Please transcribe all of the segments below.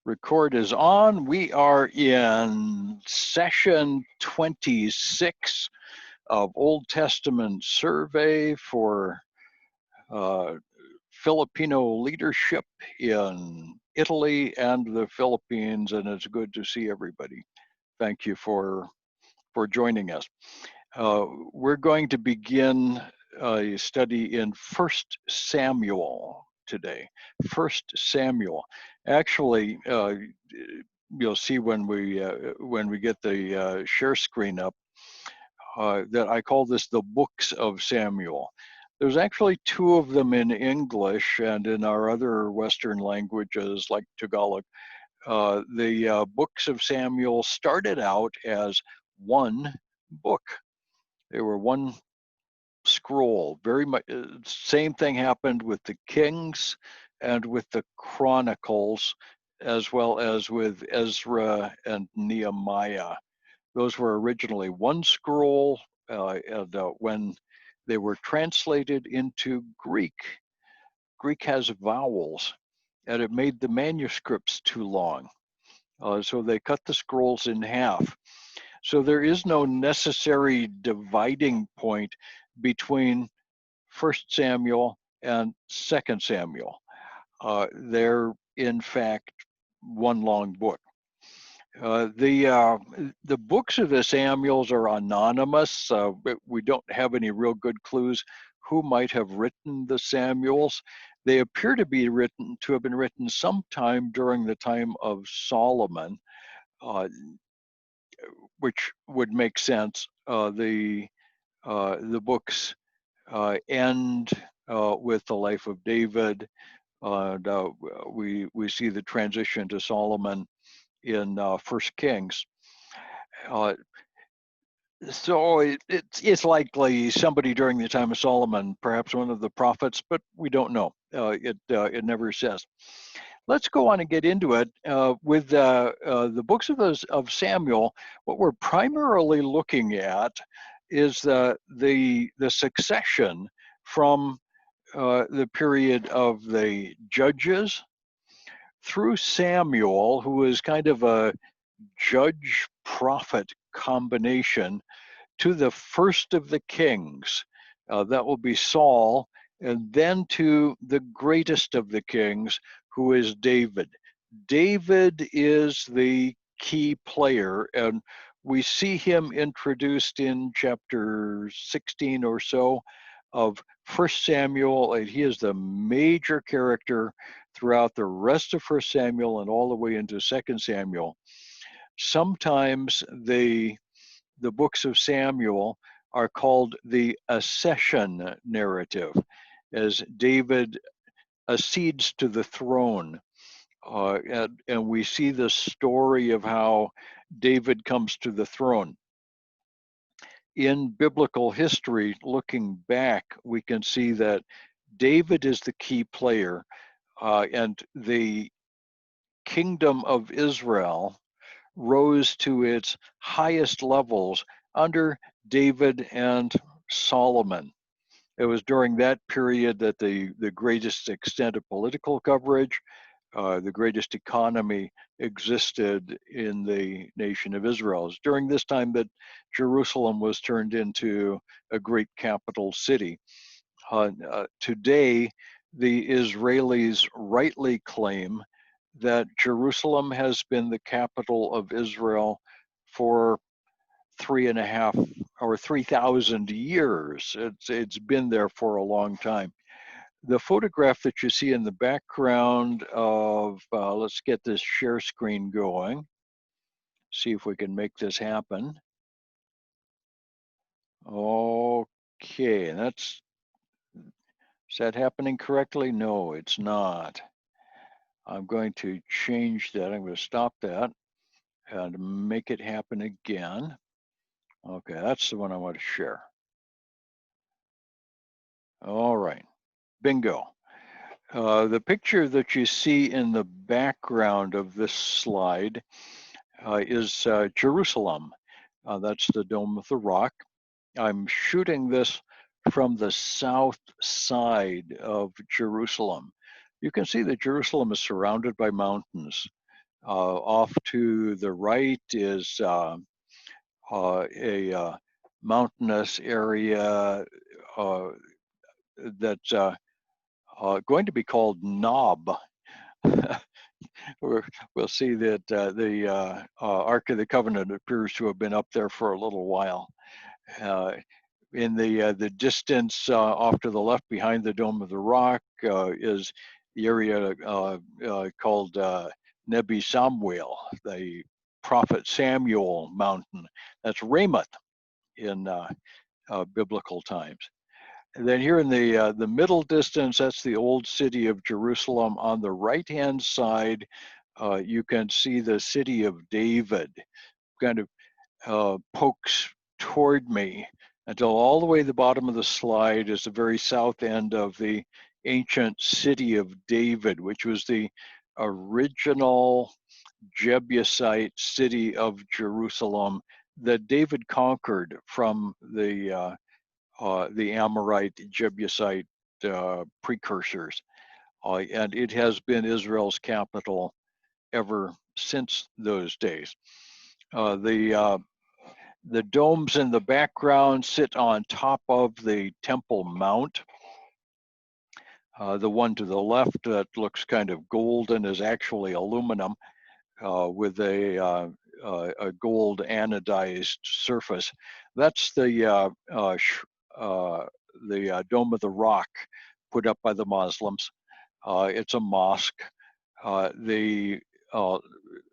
Record is on. We are in session 26 of Old Testament survey for uh, Filipino leadership in Italy and the Philippines, and it's good to see everybody. Thank you for joining us. We're going to begin a study in 1 Samuel today. 1 Samuel. Actually, you'll see when we get the share screen up that I call this the books of Samuel. There's actually two of them in English, and in our other Western languages like Tagalog. The books of Samuel started out as one book. They were one scroll. Very much same thing happened with the Kings and with the Chronicles, as well as with Ezra and Nehemiah. Those were originally one scroll, and when they were translated into Greek, Greek has vowels, and it made the manuscripts too long. So they cut the scrolls in half. So there is no necessary dividing point between 1 Samuel and 2 Samuel. They're in fact one long book. The books of the Samuels are anonymous. We don't have any real good clues who might have written the Samuels. They appear to have been written sometime during the time of Solomon, which would make sense. The books end with the life of David. We see the transition to Solomon in 1 Kings. So it's likely somebody during the time of Solomon, perhaps one of the prophets, but we don't know. It never says. Let's go on and get into it with the books of Samuel. What we're primarily looking at is the succession from the period of the judges through Samuel, who is kind of a judge prophet combination, to the first of the kings. That will be Saul, and then to the greatest of the kings, who is David. David is the key player, and we see him introduced in chapter 16 or so of 1 Samuel. And he is the major character throughout the rest of 1 Samuel and all the way into 2 Samuel. Sometimes the books of Samuel are called the accession narrative, as David accedes to the throne. And we see the story of how David comes to the throne. In biblical history, looking back, we can see that David is the key player, and the kingdom of Israel rose to its highest levels under David and Solomon. It was during that period that the greatest extent of political coverage, the greatest economy existed in the nation of Israel. It's during this time that Jerusalem was turned into a great capital city. Today, the Israelis rightly claim that Jerusalem has been the capital of Israel for 3,000 years. It's been there for a long time. The photograph that you see in the background of, let's get this share screen going. See if we can make this happen. Okay, is that happening correctly? No, it's not. I'm going to change that. I'm going to stop that and make it happen again. Okay, that's the one I want to share. All right, bingo. The picture that you see in the background of this slide is Jerusalem. That's the Dome of the Rock. I'm shooting this from the south side of Jerusalem. You can see that Jerusalem is surrounded by mountains. Off to the right is a mountainous area that's going to be called Nob. We'll see that the Ark of the Covenant appears to have been up there for a little while. In the distance off to the left behind the Dome of the Rock is the area called Nebi Samuel, the prophet Samuel mountain. That's Ramoth in biblical times. And then here in the middle distance, that's the old city of Jerusalem. On the right-hand side, you can see the city of David kind of pokes toward me until all the way to the bottom of the slide is the very south end of the ancient city of David, which was the original Jebusite city of Jerusalem that David conquered from the Amorite, Jebusite precursors. And it has been Israel's capital ever since those days. The domes in the background sit on top of the Temple Mount. The one to the left that looks kind of golden is actually aluminum with a gold anodized surface. That's the Dome of the Rock put up by the Muslims. It's a mosque. The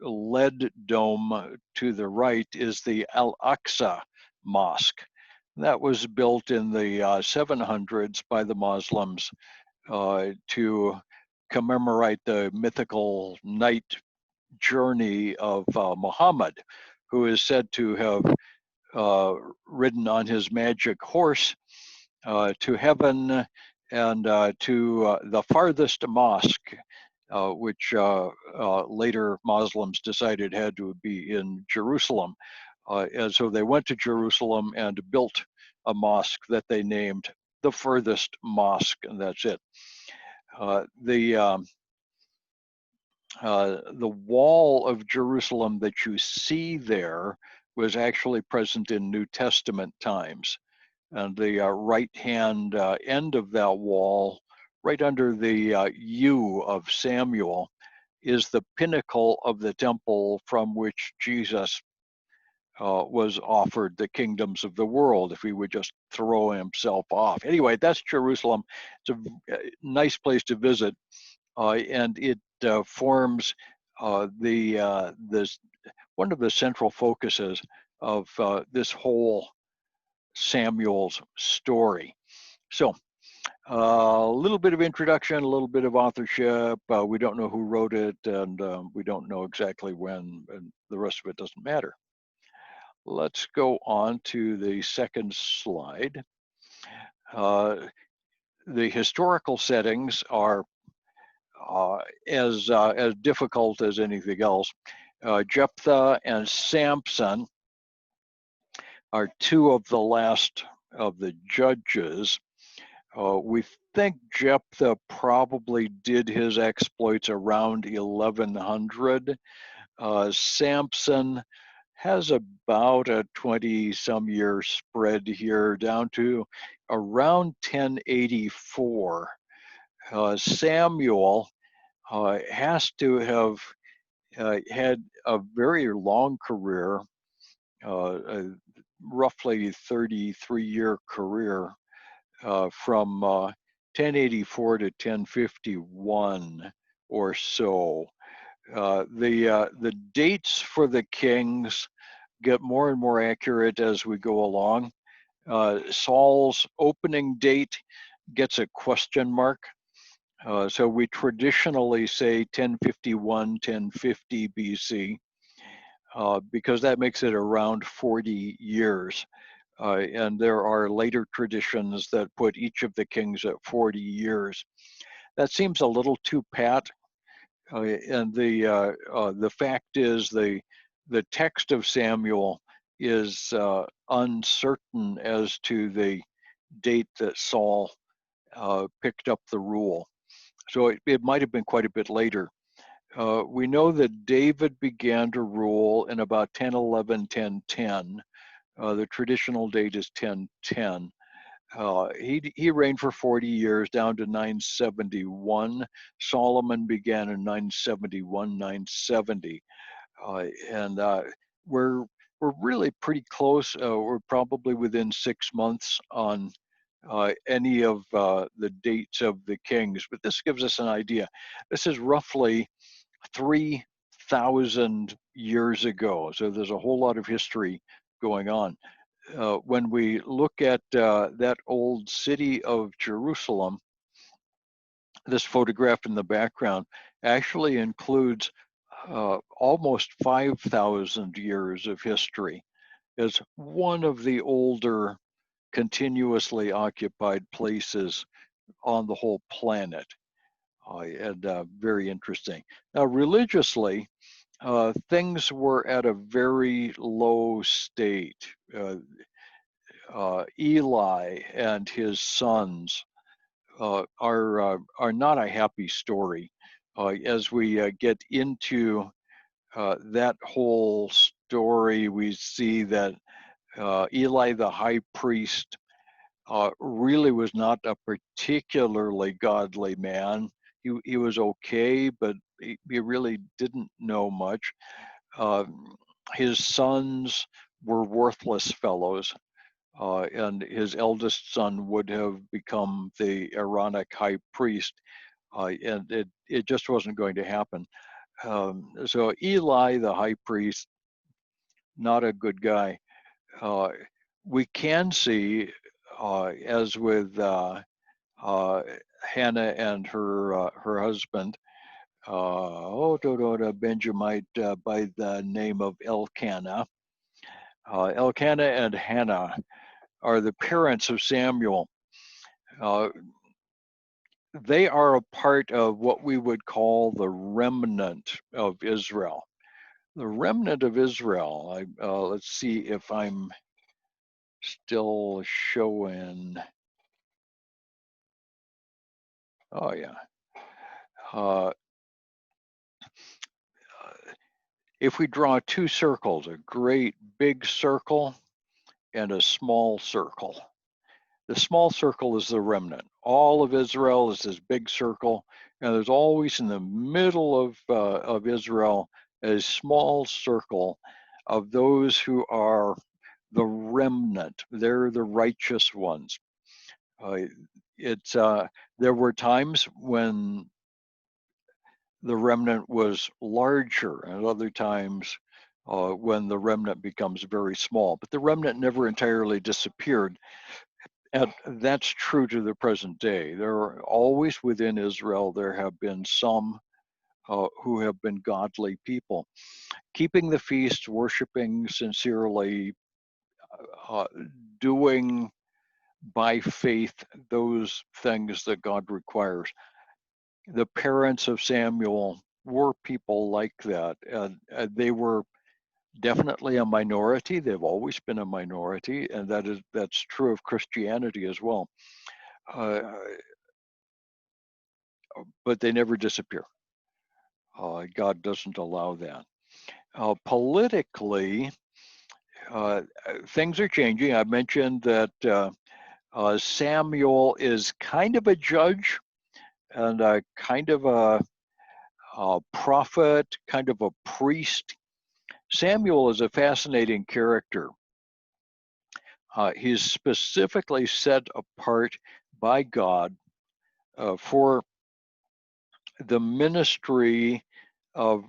lead dome to the right is the Al-Aqsa Mosque. That was built in the 700s by the Muslims to commemorate the mythical night journey of Muhammad, who is said to have ridden on his magic horse to heaven and to the farthest mosque, which later Muslims decided had to be in Jerusalem. And so they went to Jerusalem and built a mosque that they named the furthest mosque, and that's it. The wall of Jerusalem that you see there was actually present in New Testament times. And the right-hand end of that wall, right under the U of Samuel, is the pinnacle of the temple from which Jesus was offered the kingdoms of the world if he would just throw himself off. Anyway, that's Jerusalem. It's a nice place to visit, and it forms this one of the central focuses of this whole Samuel's story. So a little bit of introduction, a little bit of authorship. We don't know who wrote it, and we don't know exactly when, and the rest of it doesn't matter. Let's go on to the second slide. The historical settings are as difficult as anything else. Jephthah and Samson are two of the last of the judges. We think Jephthah probably did his exploits around 1100. Samson has about a 20-some year spread here down to around 1084. Samuel has to have had a very long career, roughly 33-year career from 1084 to 1051 or so. The dates for the kings get more and more accurate as we go along. Saul's opening date gets a question mark. So we traditionally say 1051, 1050 BC, because that makes it around 40 years. And there are later traditions that put each of the kings at 40 years. That seems a little too pat. And the fact is the text of Samuel is uncertain as to the date that Saul picked up the rule. So it might have been quite a bit later. We know that David began to rule in about 1011, 1010. The traditional date is 1010. He reigned for 40 years down to 971. Solomon began in 971, 970. And we're really pretty close. We're probably within 6 months on any of the dates of the kings, but this gives us an idea. This is roughly 3,000 years ago, so there's a whole lot of history going on. When we look at that old city of Jerusalem, this photograph in the background actually includes almost 5,000 years of history. It's one of the older continuously occupied places on the whole planet. And very interesting. Now, religiously, things were at a very low state. Eli and his sons are not a happy story. As we get into that whole story, we see that Eli the high priest really was not a particularly godly man. He was okay, but he really didn't know much. His sons were worthless fellows, and his eldest son would have become the Aaronic high priest, and it just wasn't going to happen. So Eli, the high priest, not a good guy. We can see, as with Hannah and her husband, Benjamite by the name of Elkanah. Elkanah and Hannah are the parents of Samuel. They are a part of what we would call the remnant of Israel. The remnant of Israel, let's see if I'm still showing. Oh, yeah. If we draw two circles, a great big circle and a small circle, the small circle is the remnant. All of Israel is this big circle, and there's always in the middle of Israel a small circle of those who are the remnant. They're the righteous ones. There were times when the remnant was larger, and other times when the remnant becomes very small. But the remnant never entirely disappeared. And that's true to the present day. There are always within Israel, there have been some who have been godly people, keeping the feast, worshiping sincerely, doing by faith those things that God requires. The parents of Samuel were people like that, and they were definitely a minority. They've always been a minority, and that's true of Christianity as well. But they never disappear. God doesn't allow that. Politically, things are changing. I mentioned that Samuel is kind of a judge and kind of a prophet, kind of a priest. Samuel is a fascinating character. He's specifically set apart by God for the ministry of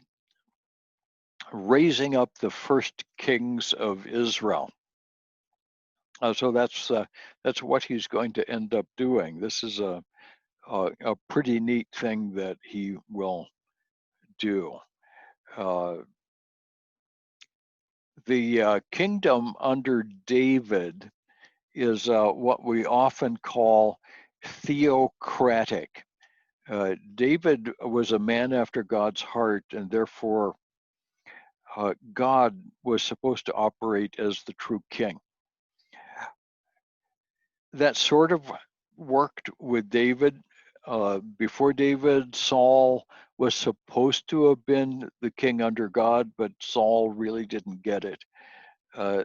raising up the first kings of Israel. So that's what he's going to end up doing. This is a pretty neat thing that he will do. The kingdom under David is what we often call theocratic. David was a man after God's heart, and therefore God was supposed to operate as the true king. That sort of worked with David. Before David, Saul was supposed to have been the king under God, but Saul really didn't get it.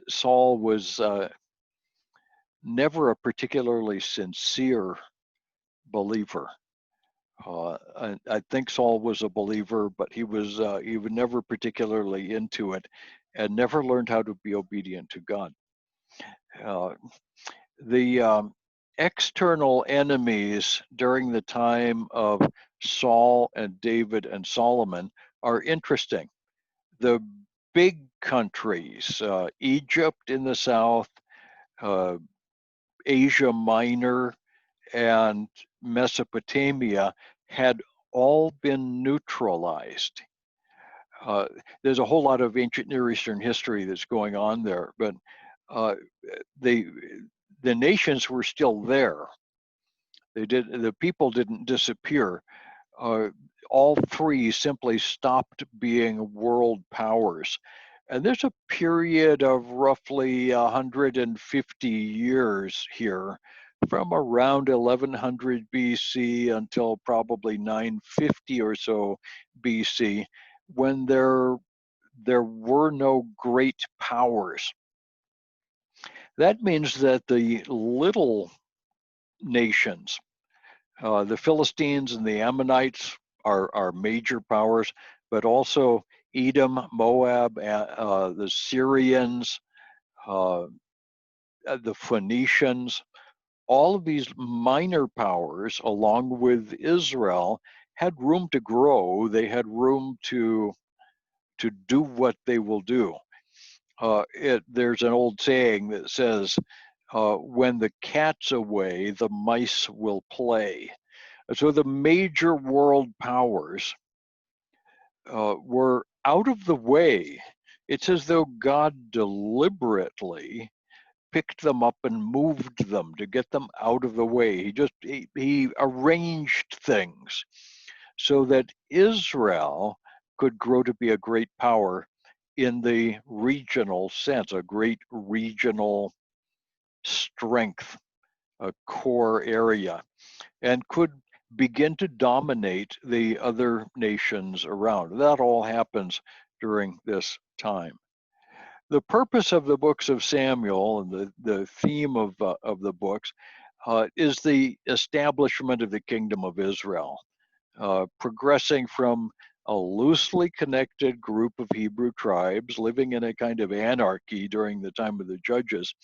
Saul was never a particularly sincere believer. I think Saul was a believer, but he was never particularly into it, and never learned how to be obedient to God. The external enemies during the time of Saul and David and Solomon are interesting. The big countries, Egypt in the south, uh, Asia Minor, and Mesopotamia, had all been neutralized. There's a whole lot of ancient Near Eastern history that's going on there, but uh, the nations were still there. The people didn't disappear. Uh, all three simply stopped being world powers. And there's a period of roughly 150 years here, from around 1100 BC until probably 950 or so BC, when there were no great powers. That means that the little nations, the Philistines and the Ammonites, are major powers, but also Edom, Moab, the Syrians, uh, the Phoenicians, all of these minor powers, along with Israel, had room to grow. They had room to do what they will do. There's an old saying that says, when the cat's away, the mice will play. So the major world powers were out of the way. It's as though God deliberately picked them up and moved them to get them out of the way. He arranged things so that Israel could grow to be a great power in the regional sense, a great regional strength, a core area, and could begin to dominate the other nations around. That all happens during this time. The purpose of the books of Samuel and the theme of the books is the establishment of the kingdom of Israel, progressing from a loosely connected group of Hebrew tribes living in a kind of anarchy during the time of the judges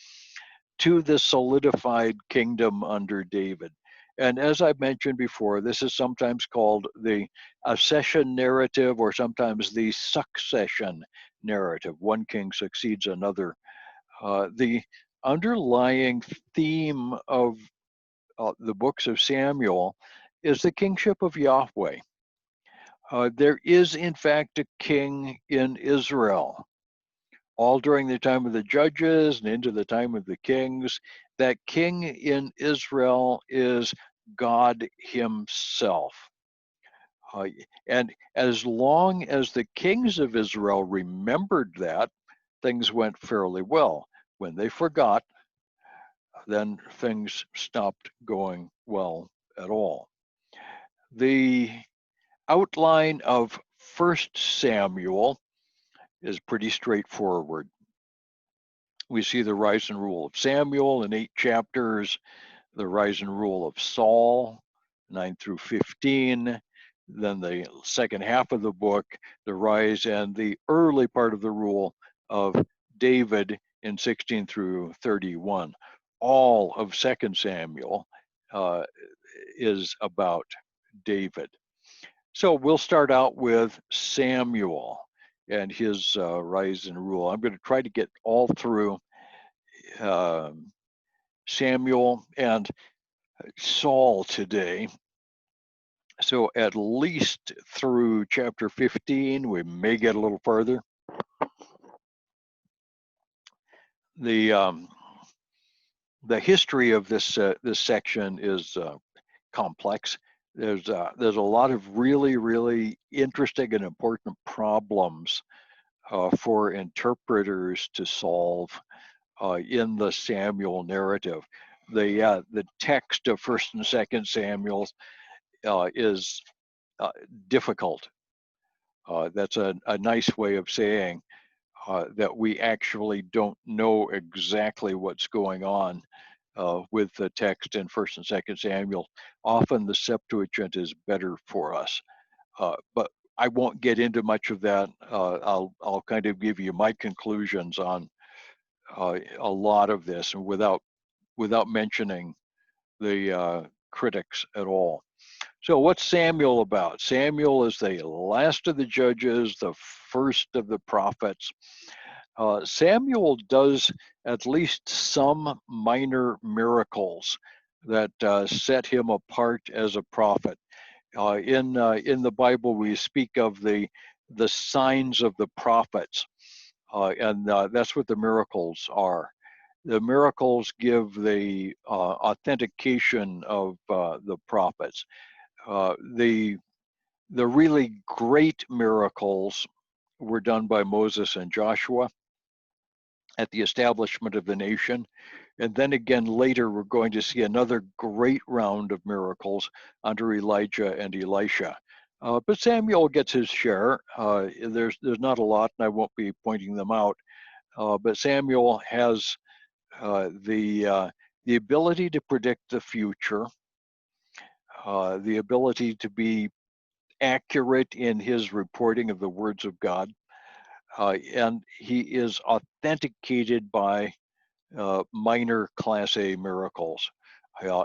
to the solidified kingdom under David. And as I mentioned before, this is sometimes called the accession narrative, or sometimes the succession narrative. One king succeeds another. The underlying theme of the books of Samuel is the kingship of Yahweh. There is, in fact, a king in Israel. All during the time of the judges and into the time of the kings. That king in Israel is God himself. And as long as the kings of Israel remembered that, things went fairly well. When they forgot, then things stopped going well at all. The outline of 1 Samuel is pretty straightforward. We see the rise and rule of Samuel in 8 chapters, the rise and rule of Saul, 9 through 15, then the second half of the book, the rise and the early part of the rule of David in 16 through 31. All of 2 Samuel is about David. So we'll start out with Samuel and his rise and rule. I'm going to try to get all through Samuel and Saul today. So at least through chapter 15, we may get a little further. The history of this section is complex. There's a lot of really interesting and important problems for interpreters to solve in the Samuel narrative. The text of 1st and 2nd Samuel is difficult. That's a nice way of saying that we actually don't know exactly what's going on with the text in 1st and 2nd Samuel. Often the Septuagint is better for us, but I won't get into much of that. I'll kind of give you my conclusions on a lot of this, and without mentioning the critics at all. So what's Samuel about? Samuel is the last of the judges, the first of the prophets. Samuel does at least some minor miracles that set him apart as a prophet. In the Bible, we speak of the signs of the prophets, and that's what the miracles are. The miracles give the authentication of the prophets. The really great miracles were done by Moses and Joshua at the establishment of the nation. And then again, later, we're going to see another great round of miracles under Elijah and Elisha. But Samuel gets his share. There's not a lot, and I won't be pointing them out. But Samuel has the ability to predict the future, the ability to be accurate in his reporting of the words of God, and he is authenticated by minor Class A miracles.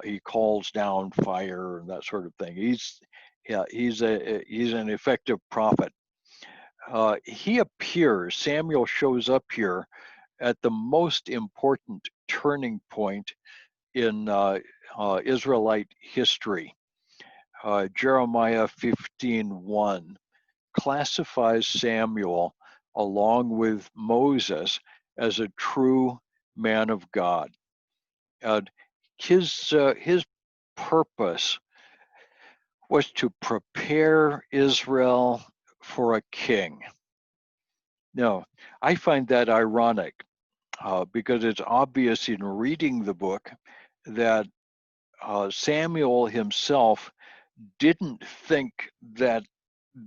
He calls down fire and that sort of thing. He's an effective prophet. Samuel shows up here at the most important turning point in Israelite history. Jeremiah 15:1 classifies Samuel along with Moses as a true man of God. And his purpose was to prepare Israel for a king. Now, I find that ironic because it's obvious in reading the book that Samuel himself didn't think that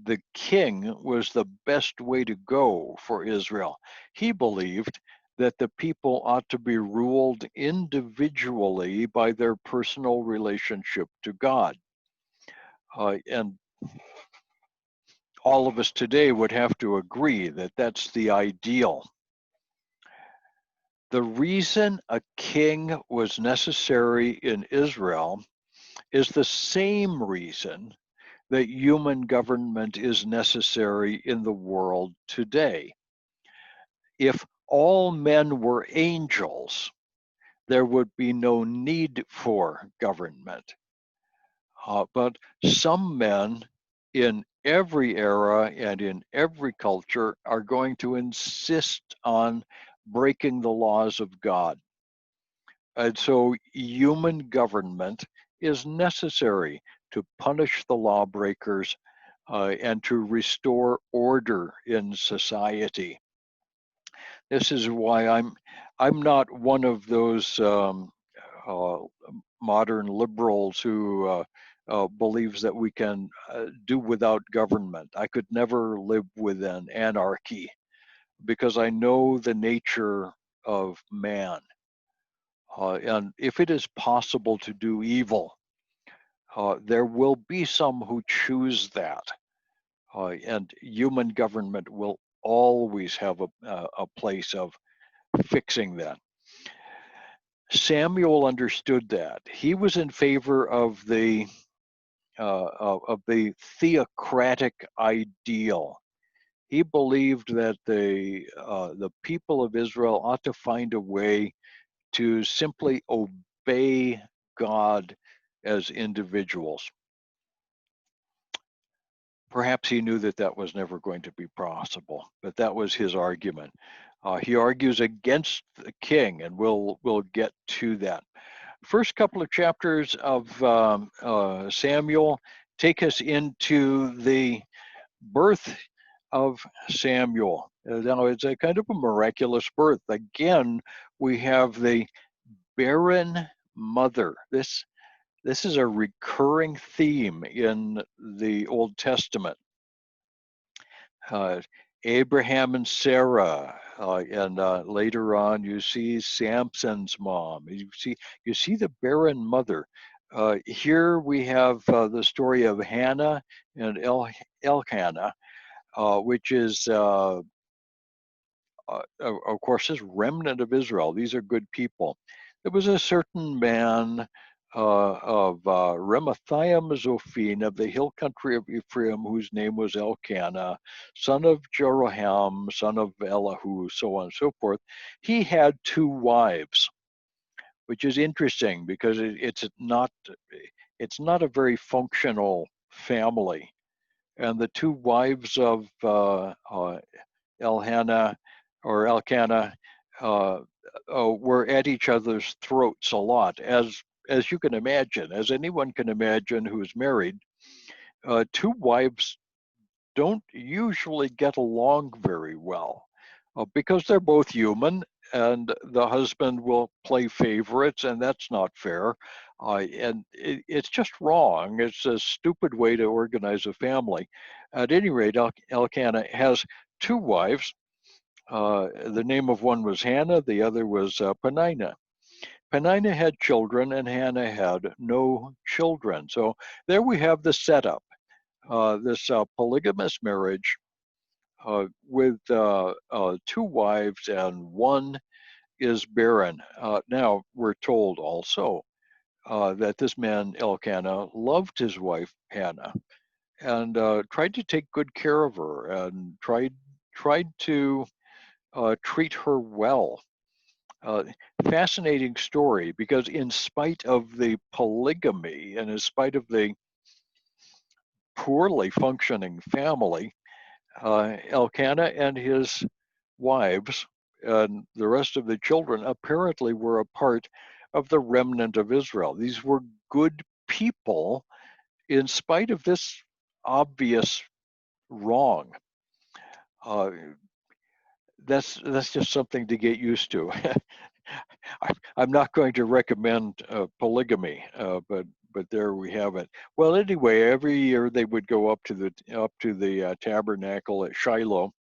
the king was the best way to go for Israel. He believed that the people ought to be ruled individually by their personal relationship to God. And all of us today would have to agree that that's the ideal. The reason a king was necessary in Israel is the same reason that human government is necessary in the world today. If all men were angels, there would be no need for government. But some men in every era and in every culture are going to insist on breaking the laws of God. And so human government is necessary to punish the lawbreakers and to restore order in society. This is why I'm not one of those modern liberals who believes that we can do without government. I could never live with an anarchy because I know the nature of man. And if it is possible to do evil, there will be some who choose that. And human government will always have a place of fixing that. Samuel understood that. He was in favor of the theocratic ideal. He believed that the people of Israel ought to find a way to simply obey God as individuals. Perhaps he knew that that was never going to be possible, but that was his argument. He argues against the king, and we'll get to that. First couple of chapters of Samuel take us into the birth of Samuel. Now, it's a kind of a miraculous birth. Again, we have the barren mother. This This is a recurring theme in the Old Testament. Uh, Abraham and Sarah, and later on you see Samson's mom. You see the barren mother. Here we have the story of Hannah and Elkanah, which is of course, this remnant of Israel. These are good people. There was a certain man of Ramathiah Zophim of the hill country of Ephraim, whose name was Elkanah, son of Jeroham, son of Elihu, so on and so forth. He had two wives, which is interesting because it's not a very functional family. And the two wives of Elhannah or Elkanah were at each other's throats a lot, as you can imagine, as anyone can imagine who's married. Two wives don't usually get along very well because they're both human, and the husband will play favorites, and that's not fair. And it's just wrong. It's a stupid way to organize a family. At any rate, Elkanah has two wives. The name of one was Hannah, the other was Peninnah. Peninnah had children, and Hannah had no children. So there we have the setup. This polygamous marriage with two wives, and one is barren. Now, we're told also that this man, Elkanah, loved his wife, Hannah, and tried to take good care of her and tried to treat her well. Uh, Fascinating story, because in spite of the polygamy and in spite of the poorly functioning family, Elkanah and his wives and the rest of the children apparently were a part of the remnant of Israel. These were good people in spite of this obvious wrong. Uh, that's just something to get used to. I'm not going to recommend polygamy, but there we have it. Well, anyway, every year they would go up to the tabernacle at Shiloh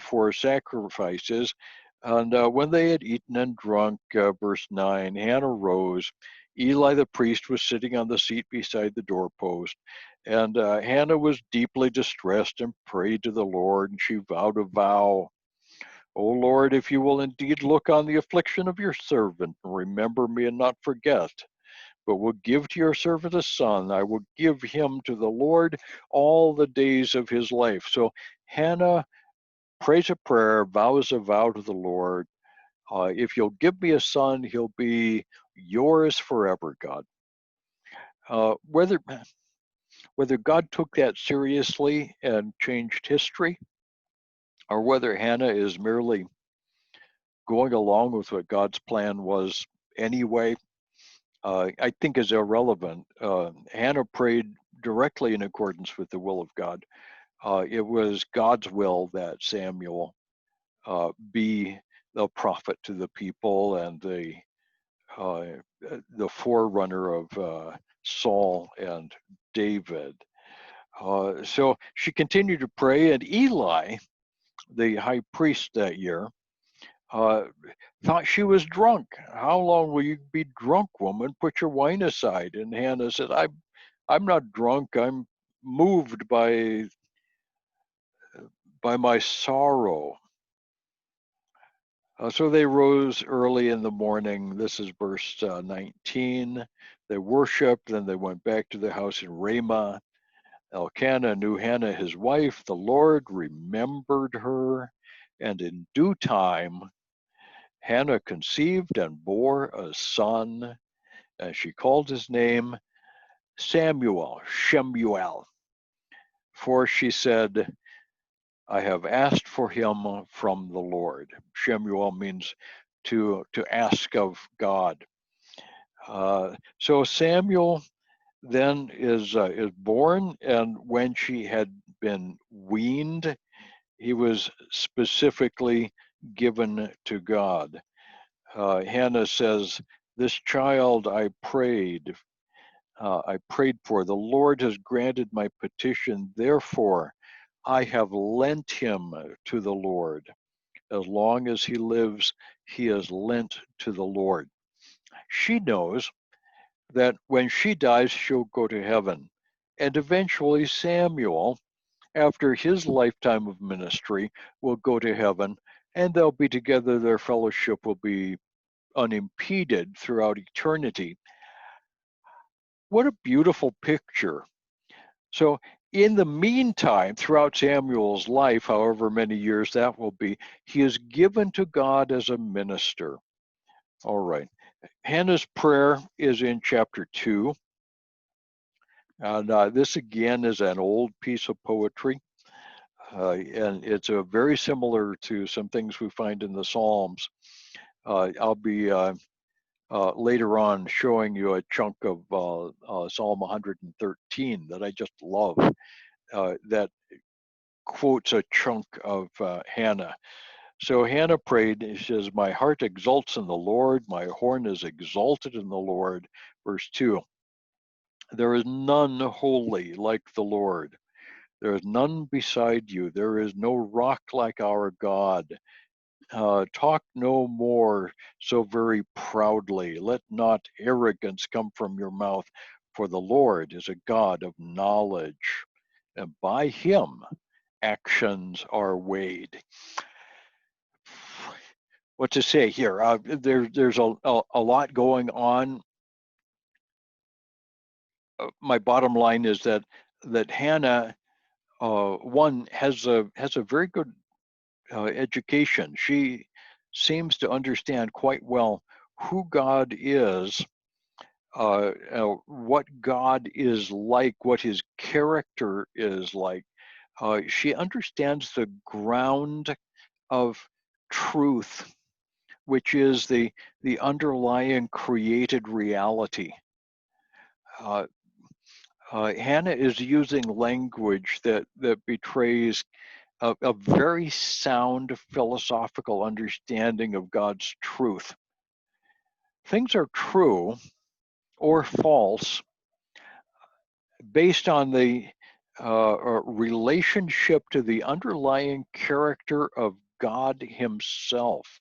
for sacrifices. And when they had eaten and drunk, verse 9, Hannah rose. Eli the priest was sitting on the seat beside the doorpost. And Hannah was deeply distressed and prayed to the Lord, and she vowed a vow. O Lord, if you will indeed look on the affliction of your servant, and remember me and not forget, but will give to your servant a son, I will give him to the Lord all the days of his life. So Hannah prays a prayer, vows a vow to the Lord. If you'll give me a son, he'll be yours forever, God. Whether God took that seriously and changed history, or whether Hannah is merely going along with what God's plan was anyway, I think is irrelevant. Hannah prayed directly in accordance with the will of God. It was God's will that Samuel be the prophet to the people and the forerunner of Saul and David. So she continued to pray, and Eli, the high priest that year, uh, thought she was drunk. How long will you be drunk, woman? Put your wine aside. And Hannah said, I'm not drunk. I'm moved by my sorrow. So they rose early in the morning. This is verse 19. They worshiped, then they went back to their house in Ramah. Elkanah knew Hannah, his wife. The Lord remembered her, and in due time, Hannah conceived and bore a son, and she called his name Shemuel. For she said, I have asked for him from the Lord. Shemuel means to ask of God. So Samuel then is born, and when she had been weaned, he was specifically given to God. Hannah says, "This child I prayed I prayed for. The Lord has granted my petition. Therefore, I have lent him to the Lord. As long as he lives, he is lent to the Lord. She knows that when she dies, she'll go to heaven. And eventually, Samuel, after his lifetime of ministry, will go to heaven, and they'll be together. Their fellowship will be unimpeded throughout eternity. What a beautiful picture. So, in the meantime, throughout Samuel's life, however many years that will be, he is given to God as a minister. All right. Hannah's prayer is in chapter 2. And this again is an old piece of poetry. And it's very similar to some things we find in the Psalms. I'll be later on showing you a chunk of Psalm 113 that I just love, that quotes a chunk of Hannah. So Hannah prayed, she says, my heart exults in the Lord, my horn is exalted in the Lord. Verse 2, there is none holy like the Lord. There is none beside you. There is no rock like our God. Talk no more so very proudly. Let not arrogance come from your mouth, for the Lord is a God of knowledge, and by him actions are weighed. What to say here? There's a lot going on. My bottom line is that Hannah, one, has a very good education. She seems to understand quite well who God is, what God is like, what his character is like. She understands the ground of truth, which is the underlying created reality. Hannah is using language that betrays a very sound philosophical understanding of God's truth. Things are true or false based on the relationship to the underlying character of God himself.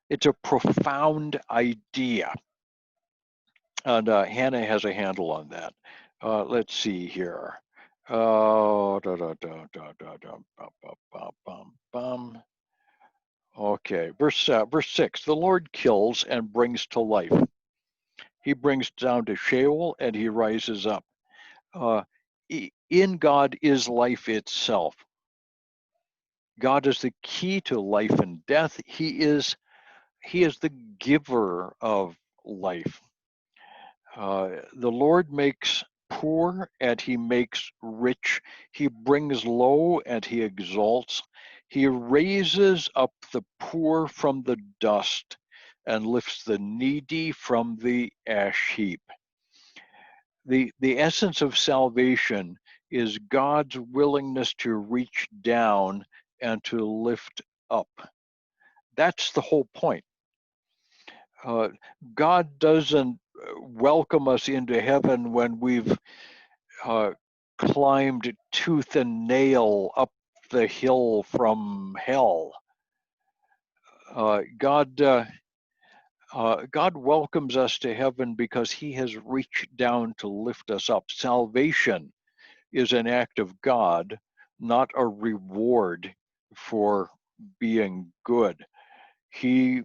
It's a profound idea, and Hannah has a handle on that. Let's see here. Okay, verse 6. The Lord kills and brings to life. He brings down to Sheol and he rises up. In God is life itself. God is the key to life and death. He is the giver of life. The Lord makes poor and he makes rich. He brings low and he exalts. He raises up the poor from the dust and lifts the needy from the ash heap. The essence of salvation is God's willingness to reach down and to lift up. That's the whole point. God doesn't welcome us into heaven when we've climbed tooth and nail up the hill from hell. God welcomes us to heaven because he has reached down to lift us up. Salvation is an act of God, not a reward for being good. He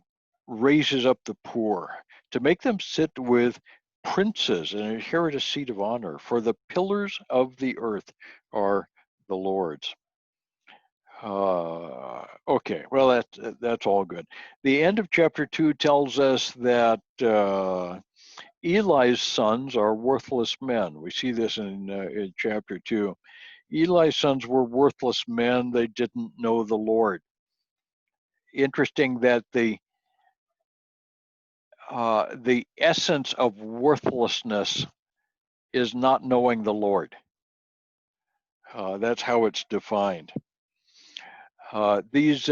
raises up the poor to make them sit with princes and inherit a seat of honor, for the pillars of the earth are the Lord's. Okay, well, that's all good. The end of chapter 2 tells us that Eli's sons are worthless men. We see this in chapter 2. Eli's sons were worthless men. They didn't know the Lord. Interesting that the essence of worthlessness is not knowing the Lord. That's how it's defined. These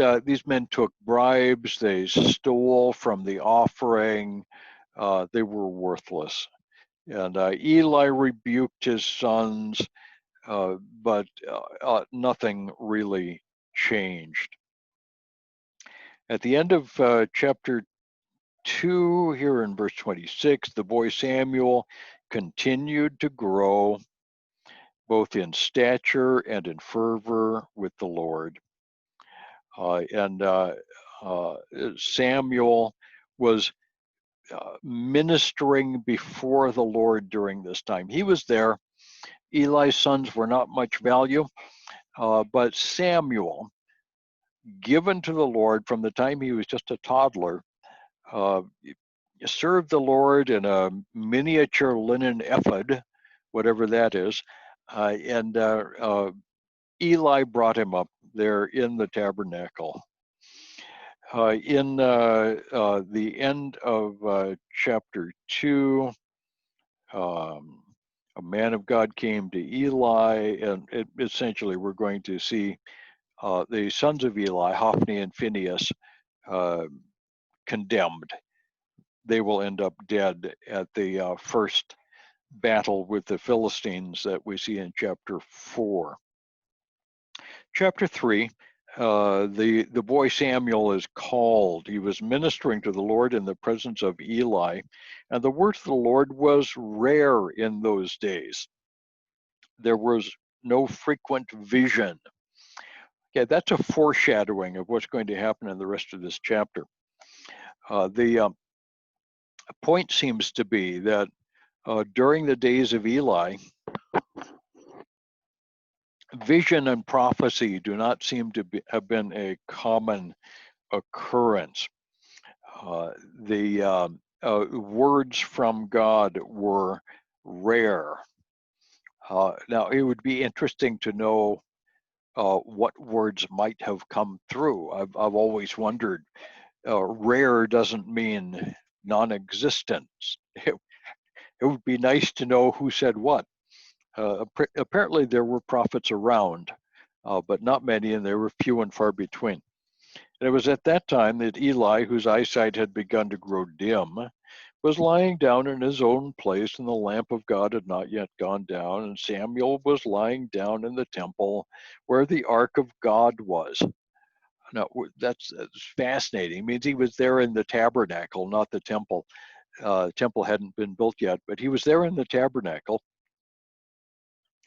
men took bribes. They stole from the offering. They were worthless. And Eli rebuked his sons, but nothing really changed. At the end of chapter 2, here in verse 26, the boy Samuel continued to grow both in stature and in fervor with the Lord. And Samuel was ministering before the Lord during this time. He was there. Eli's sons were not much value, but Samuel, given to the Lord from the time he was just a toddler, uh, served the Lord in a miniature linen ephod, whatever that is, and Eli brought him up there in the tabernacle. In the end of chapter 2, a man of God came to Eli, and essentially we're going to see the sons of Eli, Hophni and Phinehas, condemned. They will end up dead at the first battle with the Philistines that we see in chapter 4. Chapter 3, the boy Samuel is called. He was ministering to the Lord in the presence of Eli, and the word of the Lord was rare in those days. There was no frequent vision. Yeah, that's a foreshadowing of what's going to happen in the rest of this chapter. The point seems to be that during the days of Eli, vision and prophecy do not seem to have been a common occurrence. The words from God were rare. Now, it would be interesting to know what words might have come through. I've always wondered. Rare doesn't mean non-existent. It would be nice to know who said what. Apparently, there were prophets around, but not many, and they were few and far between. And it was at that time that Eli, whose eyesight had begun to grow dim, was lying down in his own place, and the lamp of God had not yet gone down. And Samuel was lying down in the temple where the ark of God was. Now, that's fascinating. It means he was there in the tabernacle, not the temple. Temple hadn't been built yet, but he was there in the tabernacle.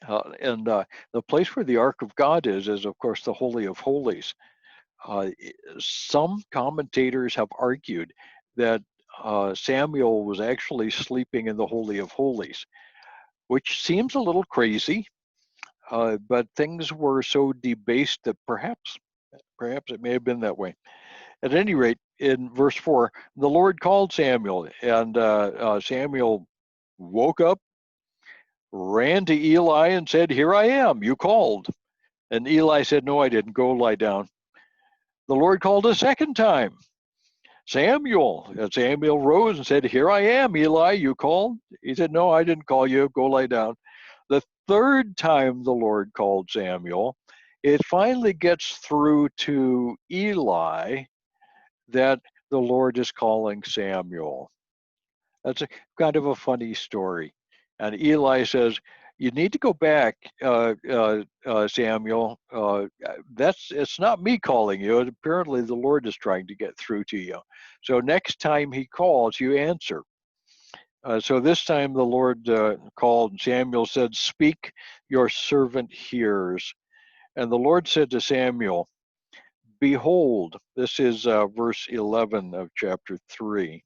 And the place where the ark of God is, of course, the Holy of Holies. Some commentators have argued that Samuel was actually sleeping in the Holy of Holies, which seems a little crazy, but things were so debased that perhaps it may have been that way. At any rate, in verse 4, the Lord called Samuel, and Samuel woke up, ran to Eli, and said, "Here I am, you called." And Eli said, "No, I didn't. Go lie down." The Lord called a second time, "Samuel." And Samuel rose and said, "Here I am, Eli, you called?" He said, "No, I didn't call you. Go lie down." The third time the Lord called Samuel, it finally gets through to Eli that the Lord is calling Samuel. That's kind of a funny story. And Eli says, "You need to go back, Samuel. It's not me calling you. Apparently, the Lord is trying to get through to you. So next time he calls, you answer." So this time the Lord called, and Samuel said, "Speak, your servant hears." And the Lord said to Samuel, "Behold," this is verse 11 of chapter 3.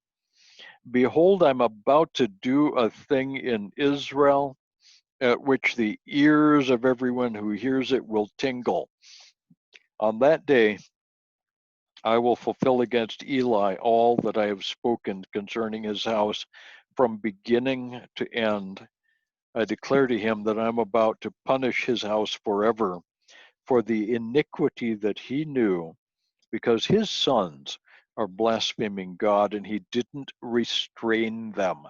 "Behold, I'm about to do a thing in Israel at which the ears of everyone who hears it will tingle. On that day, I will fulfill against Eli all that I have spoken concerning his house from beginning to end. I declare to him that I'm about to punish his house forever for the iniquity that he knew, because his sons are blaspheming God and he didn't restrain them."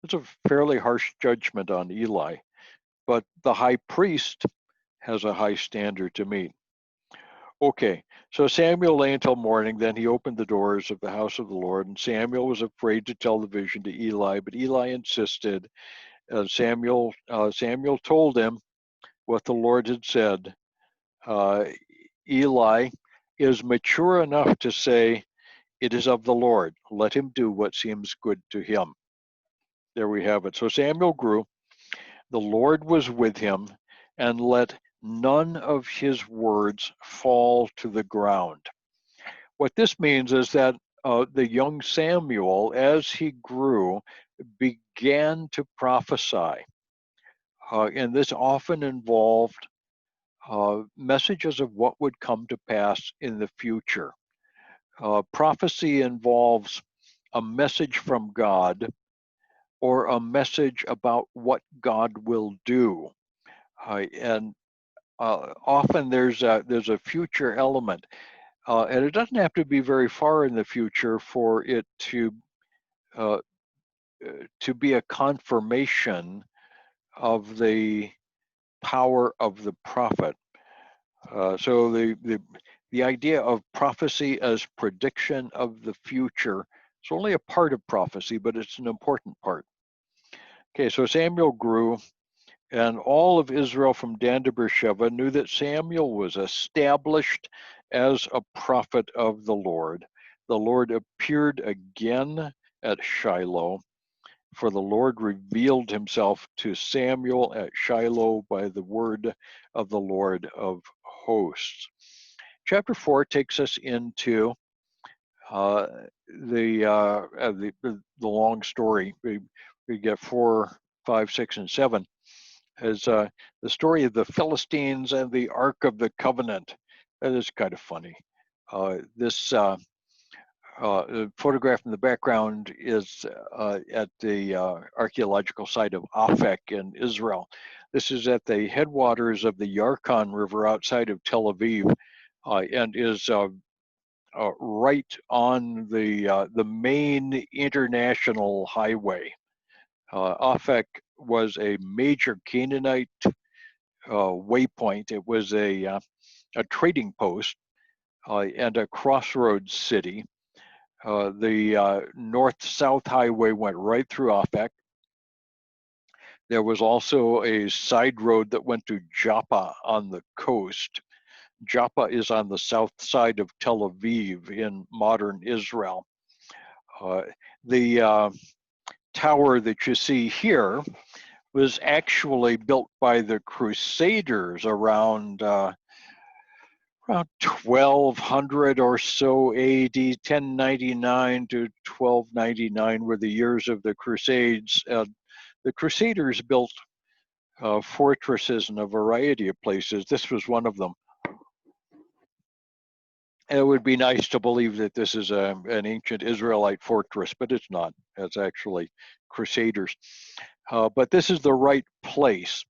It's a fairly harsh judgment on Eli, but the high priest has a high standard to meet. Okay, so Samuel lay until morning. Then he opened the doors of the house of the Lord, and Samuel was afraid to tell the vision to Eli, but Eli insisted. Samuel told him what the Lord had said. Uh, Eli is mature enough to say, "It is of the Lord. Let him do what seems good to him." There we have it. So Samuel grew. The Lord was with him, and let none of his words fall to the ground. What this means is that the young Samuel, as he grew, began to prophesy. And this often involved messages of what would come to pass in the future. Prophecy involves a message from God or a message about what God will do. And often there's a future element, and it doesn't have to be very far in the future for it uh, to be a confirmation of the power of the prophet. So the idea of prophecy as prediction of the future is only a part of prophecy, but it's an important part. Okay, so Samuel grew, and all of Israel from Dan to Beersheba knew that Samuel was established as a prophet of the Lord. The Lord appeared again at Shiloh, for the Lord revealed himself to Samuel at Shiloh by the word of the Lord of hosts. Chapter 4 takes us into uh, the long story. We get 4, 5, 6, and 7 as the story of the Philistines and the Ark of the Covenant. That is kind of funny. This photograph in the background is at the archaeological site of Afek in Israel. This is at the headwaters of the Yarkon River outside of Tel Aviv, and is right on the main international highway. Afek was a major Canaanite waypoint. It was a trading post and a crossroads city. The north-south highway went right through Afek. There was also a side road that went to Joppa on the coast. Joppa is on the south side of Tel Aviv in modern Israel. The tower that you see here was actually built by the Crusaders around 1200 or so AD. 1099 to 1299 were the years of the Crusades. The Crusaders built fortresses in a variety of places. This was one of them. And it would be nice to believe that this is an ancient Israelite fortress, but it's not. It's actually Crusaders. But this is the right place.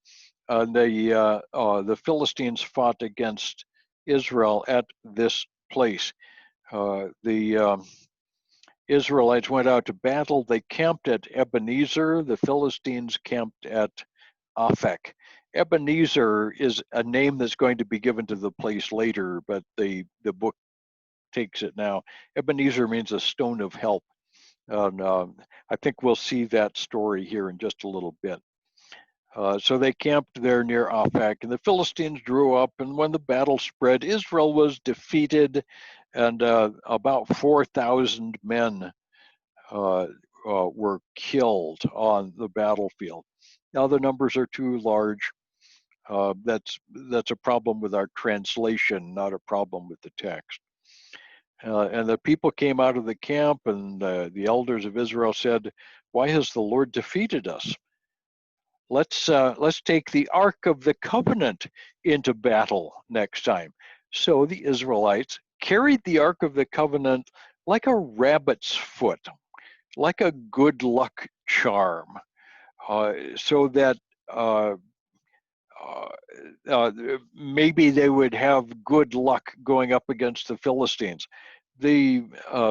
The Philistines fought against Israel at this place. The Israelites went out to battle. They camped at Ebenezer. The Philistines camped at Afek. Ebenezer is a name that's going to be given to the place later, but the book takes it now. Ebenezer means a stone of help. And I think we'll see that story here in just a little bit. So they camped there near Afek, and the Philistines drew up, and when the battle spread, Israel was defeated, and about 4,000 men were killed on the battlefield. Now the numbers are too large. That's a problem with our translation, not a problem with the text. And the people came out of the camp, and the elders of Israel said, "Why has the Lord defeated us? Let's take the Ark of the Covenant into battle next time." So the Israelites carried the Ark of the Covenant like a rabbit's foot, like a good luck charm, so that maybe they would have good luck going up against the Philistines. The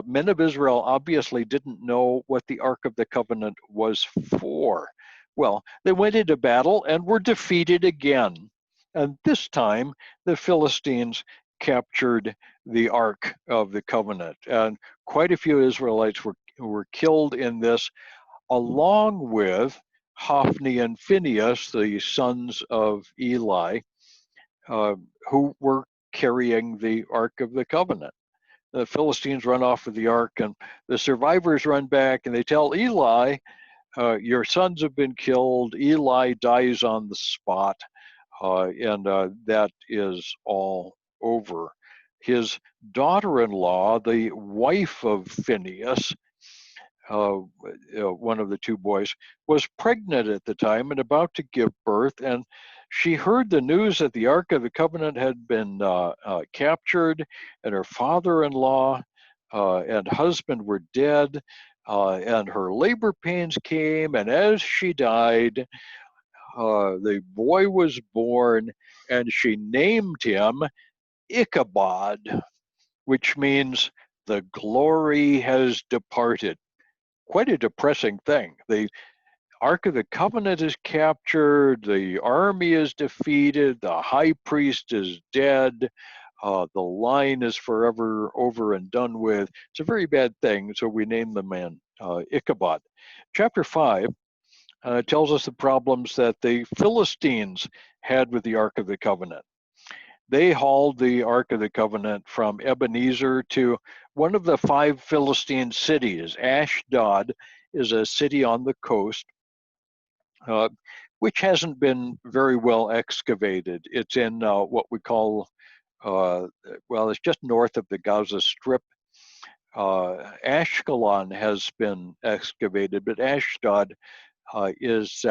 men of Israel obviously didn't know what the Ark of the Covenant was for. Well, they went into battle and were defeated again. And this time, the Philistines captured the Ark of the Covenant. And quite a few Israelites were killed in this, along with Hophni and Phinehas, the sons of Eli, who were carrying the Ark of the Covenant. The Philistines run off with the Ark, and the survivors run back and they tell Eli, your sons have been killed. Eli dies on the spot, and that is all over. His daughter-in-law, the wife of Phinehas, one of the two boys, was pregnant at the time and about to give birth, and she heard the news that the Ark of the Covenant had been captured, and her father-in-law and husband were dead, and her labor pains came, and as she died, the boy was born, and she named him Ichabod, which means the glory has departed. Quite a depressing thing. The Ark of the Covenant is captured, the army is defeated, the high priest is dead, the line is forever over and done with. It's a very bad thing, so we name the man Ichabod. Chapter 5 tells us the problems that the Philistines had with the Ark of the Covenant. They hauled the Ark of the Covenant from Ebenezer to one of the 5 Philistine cities. Ashdod is a city on the coast, which hasn't been very well excavated. It's in what we call, well, it's just north of the Gaza Strip. Ashkelon has been excavated, but Ashdod is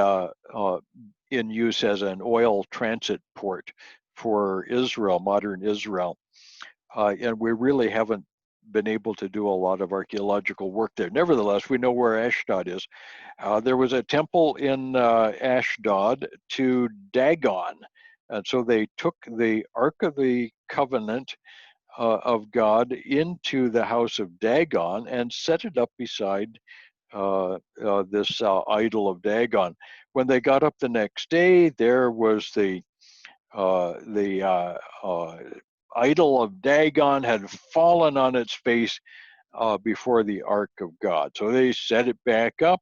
in use as an oil transit port for Israel, modern Israel. And we really haven't been able to do a lot of archaeological work there. Nevertheless, we know where Ashdod is. There was a temple in Ashdod to Dagon. And so they took the Ark of the Covenant of God into the house of Dagon and set it up beside this idol of Dagon. When they got up the next day, there was the idol of Dagon had fallen on its face before the Ark of God. So they set it back up.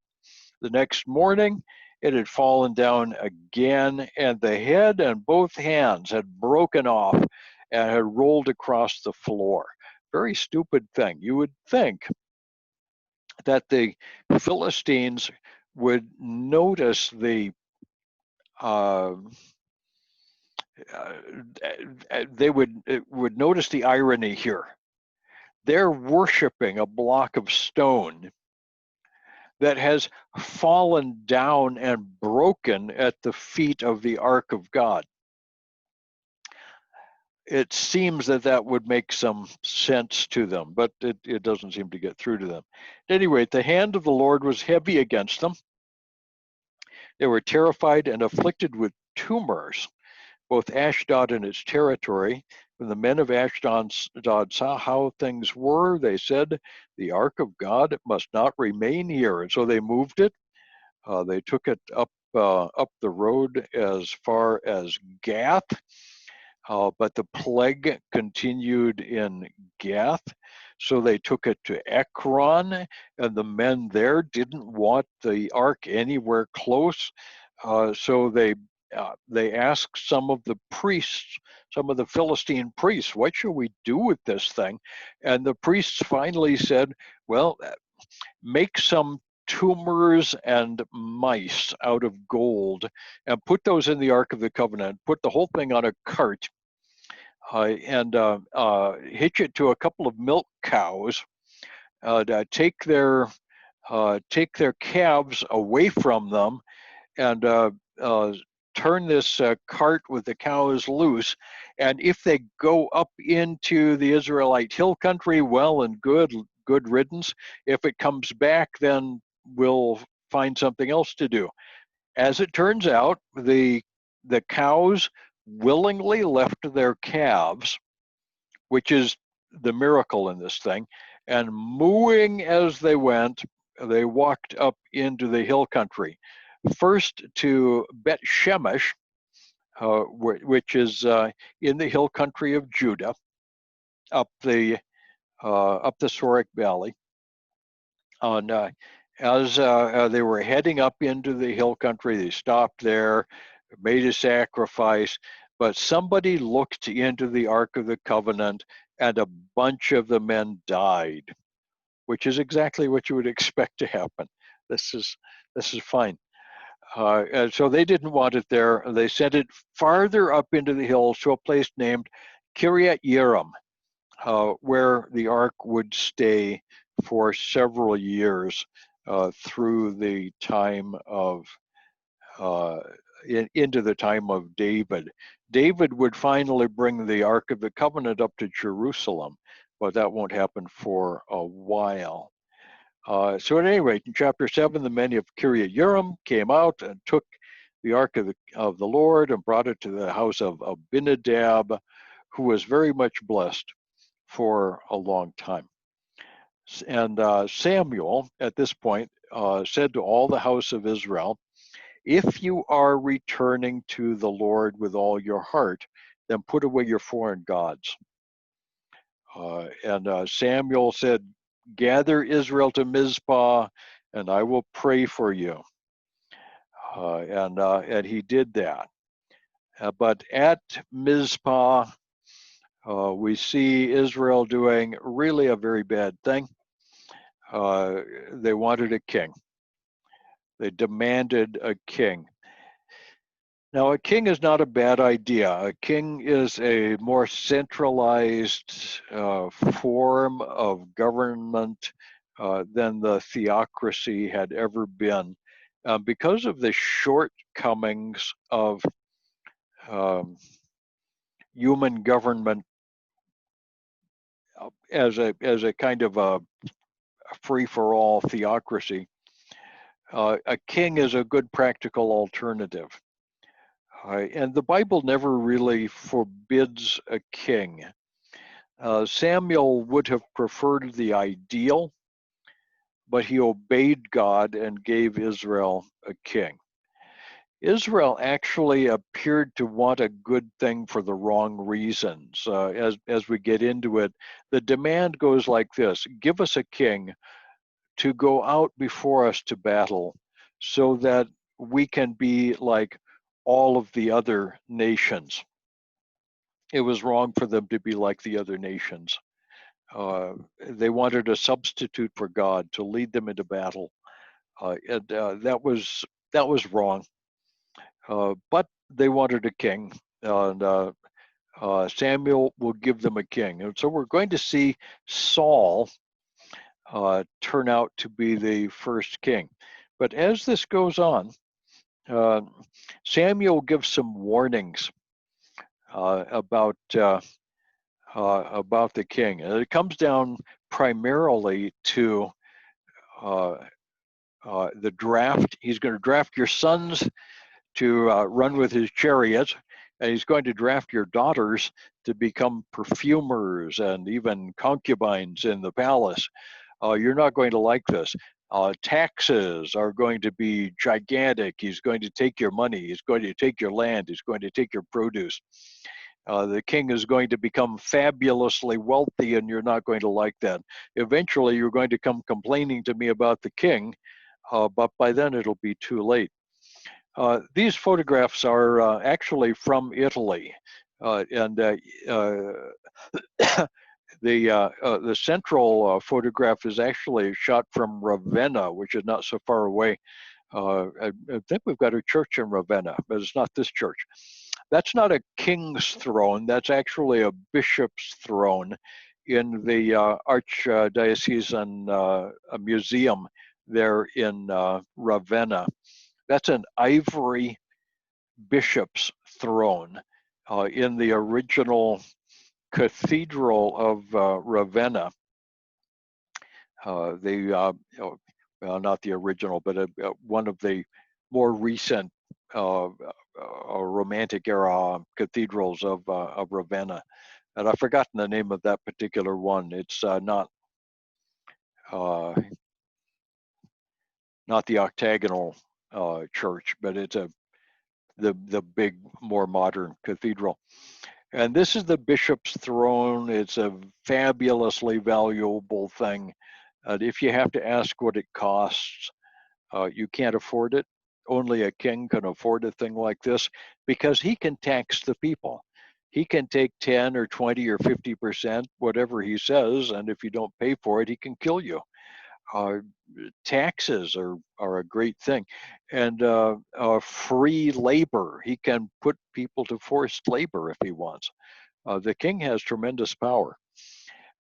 The next morning, it had fallen down again, and the head and both hands had broken off and had rolled across the floor. Very stupid thing. You would think that the Philistines would notice the they would notice the irony here. They're worshiping a block of stone that has fallen down and broken at the feet of the Ark of God. It seems that that would make some sense to them, but it doesn't seem to get through to them. At any rate, the hand of the Lord was heavy against them. They were terrified and afflicted with tumors, both Ashdod and its territory. When the men of Ashdod saw how things were, they said, the Ark of God must not remain here. And so they moved it. They took it up the road as far as Gath. But the plague continued in Gath, so they took it to Ekron, and the men there didn't want the ark anywhere close, so they asked some of the priests, some of the Philistine priests, what should we do with this thing? And the priests finally said, well, make some tumors and mice out of gold and put those in the Ark of the Covenant, put the whole thing on a cart and hitch it to a couple of milk cows, take their calves away from them, and turn this cart with the cows loose. And if they go up into the Israelite hill country, well and good riddance. If it comes back, then we'll find something else to do. As it turns out, the cows willingly left their calves, which is the miracle in this thing, and mooing as they went, they walked up into the hill country. First to Bet Shemesh, which is in the hill country of Judah. up the Sorek Valley. And as they were heading up into the hill country, they stopped there, made a sacrifice, but somebody looked into the Ark of the Covenant, and a bunch of the men died, which is exactly what you would expect to happen. This is fine. And so they didn't want it there. They sent it farther up into the hills to a place named Kiryat Yearim, where the ark would stay for several years through the time of into the time of David. David would finally bring the Ark of the Covenant up to Jerusalem, but that won't happen for a while. So at any rate, in chapter 7, the men of Kiryat Yearim came out and took the Ark of the Lord and brought it to the house of Abinadab, who was very much blessed for a long time. And Samuel, at this point, said to all the house of Israel, if you are returning to the Lord with all your heart, then put away your foreign gods. And Samuel said, gather Israel to Mizpah, and I will pray for you. And he did that. But at Mizpah, we see Israel doing really a very bad thing. They wanted a king. They demanded a king. Now, a king is not a bad idea. A king is a more centralized form of government than the theocracy had ever been. Because of the shortcomings of human government as a kind of a free-for-all theocracy, a king is a good practical alternative. And the Bible never really forbids a king. Samuel would have preferred the ideal, but he obeyed God and gave Israel a king. Israel actually appeared to want a good thing for the wrong reasons. As we get into it, the demand goes like this: give us a king to go out before us to battle so that we can be like all of the other nations. It was wrong for them to be like the other nations. They wanted a substitute for God to lead them into battle, and that was wrong. But they wanted a king, and Samuel will give them a king. And so we're going to see Saul turn out to be the first king. But as this goes on, Samuel gives some warnings about the king. And it comes down primarily to the draft. He's going to draft your sons to run with his chariots, and he's going to draft your daughters to become perfumers and even concubines in the palace. You're not going to like this. Taxes are going to be gigantic. He's going to take your money. He's going to take your land. He's going to take your produce. The king is going to become fabulously wealthy, and you're not going to like that. Eventually, you're going to come complaining to me about the king, but by then it'll be too late. These photographs are actually from Italy, and the central photograph is actually shot from Ravenna, which is not so far away. I think we've got a church in Ravenna, but it's not this church. That's not a king's throne. That's actually a bishop's throne in the Archdiocesan Museum there in Ravenna. That's an ivory bishop's throne in the original cathedral of Ravenna. Well, not the original, but one of the more recent Romantic era cathedrals of Ravenna. And I've forgotten the name of that particular one. It's not the octagonal church, but it's the big, more modern cathedral. And this is the bishop's throne. It's a fabulously valuable thing. If you have to ask what it costs, you can't afford it. Only a king can afford a thing like this because he can tax the people. He can take 10 or 20 or 50%, whatever he says, and if you don't pay for it, he can kill you. Uh, Taxes are a great thing. And free labor. He can put people to forced labor if he wants. The king has tremendous power.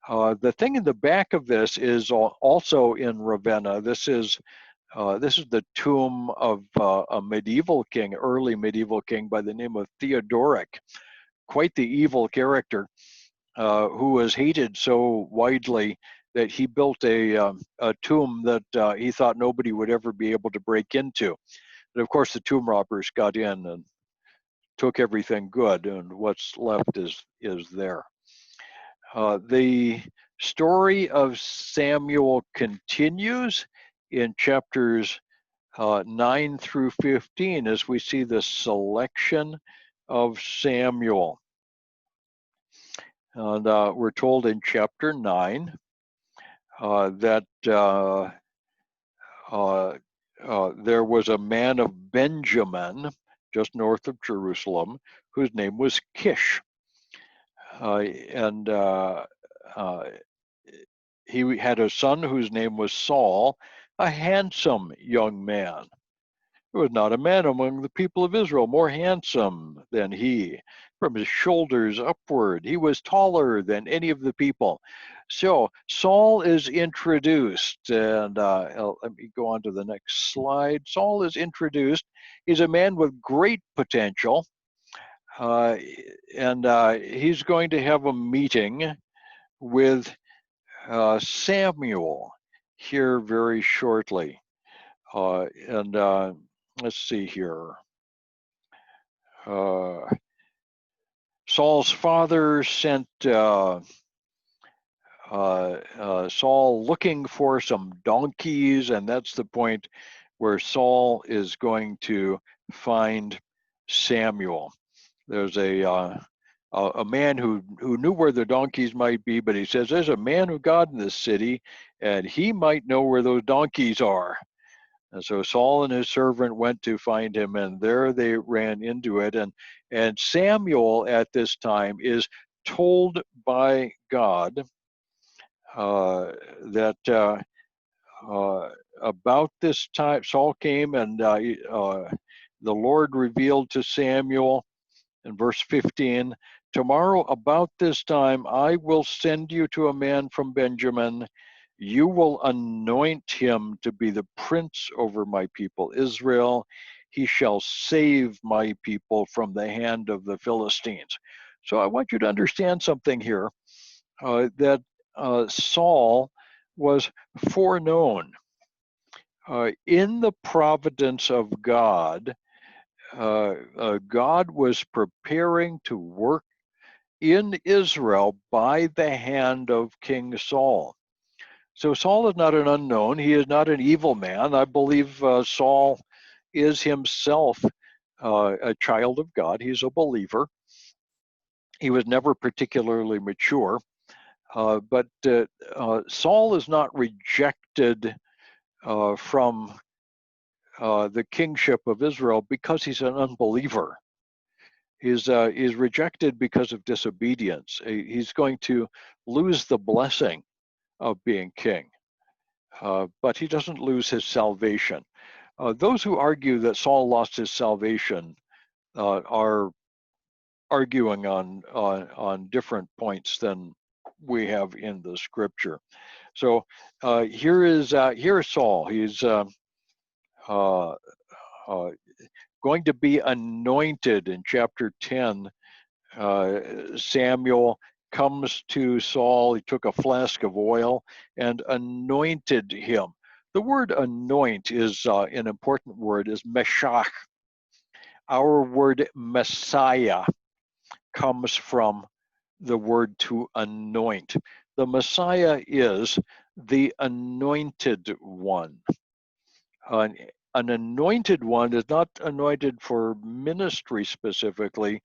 The thing in the back of this is also in Ravenna. This is the tomb of a medieval king, early medieval king by the name of Theodoric, quite the evil character, who was hated so widely that he built a tomb that he thought nobody would ever be able to break into. But of course, the tomb robbers got in and took everything good, and what's left is there. The story of Samuel continues in chapters 9 through 15 as we see the selection of Samuel. And we're told in chapter 9 that there was a man of Benjamin, just north of Jerusalem, whose name was Kish. And he had a son whose name was Saul, a handsome young man. There was not a man among the people of Israel more handsome than he. From his shoulders upward, he was taller than any of the people. So Saul is introduced, and let me go on to the next slide. Saul is introduced. He's a man with great potential, and he's going to have a meeting with Samuel here very shortly. And let's see here. Saul's father sent Saul looking for some donkeys, and that's the point where Saul is going to find Samuel. There's a man who knew where the donkeys might be, but he says there's a man of God in this city, and he might know where those donkeys are. And so Saul and his servant went to find him, and there they ran into it. And Samuel at this time is told by God that about this time, Saul came and the Lord revealed to Samuel in verse 15, tomorrow about this time I will send you to a man from Benjamin. You will anoint him to be the prince over my people Israel. He shall save my people from the hand of the Philistines. So I want you to understand something here, that Saul was foreknown. In the providence of God, God was preparing to work in Israel by the hand of King Saul. So Saul is not an unknown. He is not an evil man. I believe Saul is himself a child of God. He's a believer. He was never particularly mature. But Saul is not rejected from the kingship of Israel because he's an unbeliever. He's rejected because of disobedience. He's going to lose the blessing of being king, but he doesn't lose his salvation. Those who argue that Saul lost his salvation are arguing on different points than we have in the scripture. So here is Saul. He's going to be anointed in chapter 10. Samuel comes to Saul. He took a flask of oil and anointed him. The word anoint is an important word, is meshach. Our word Messiah comes from the word to anoint. The Messiah is the anointed one. An anointed one is not anointed for ministry specifically.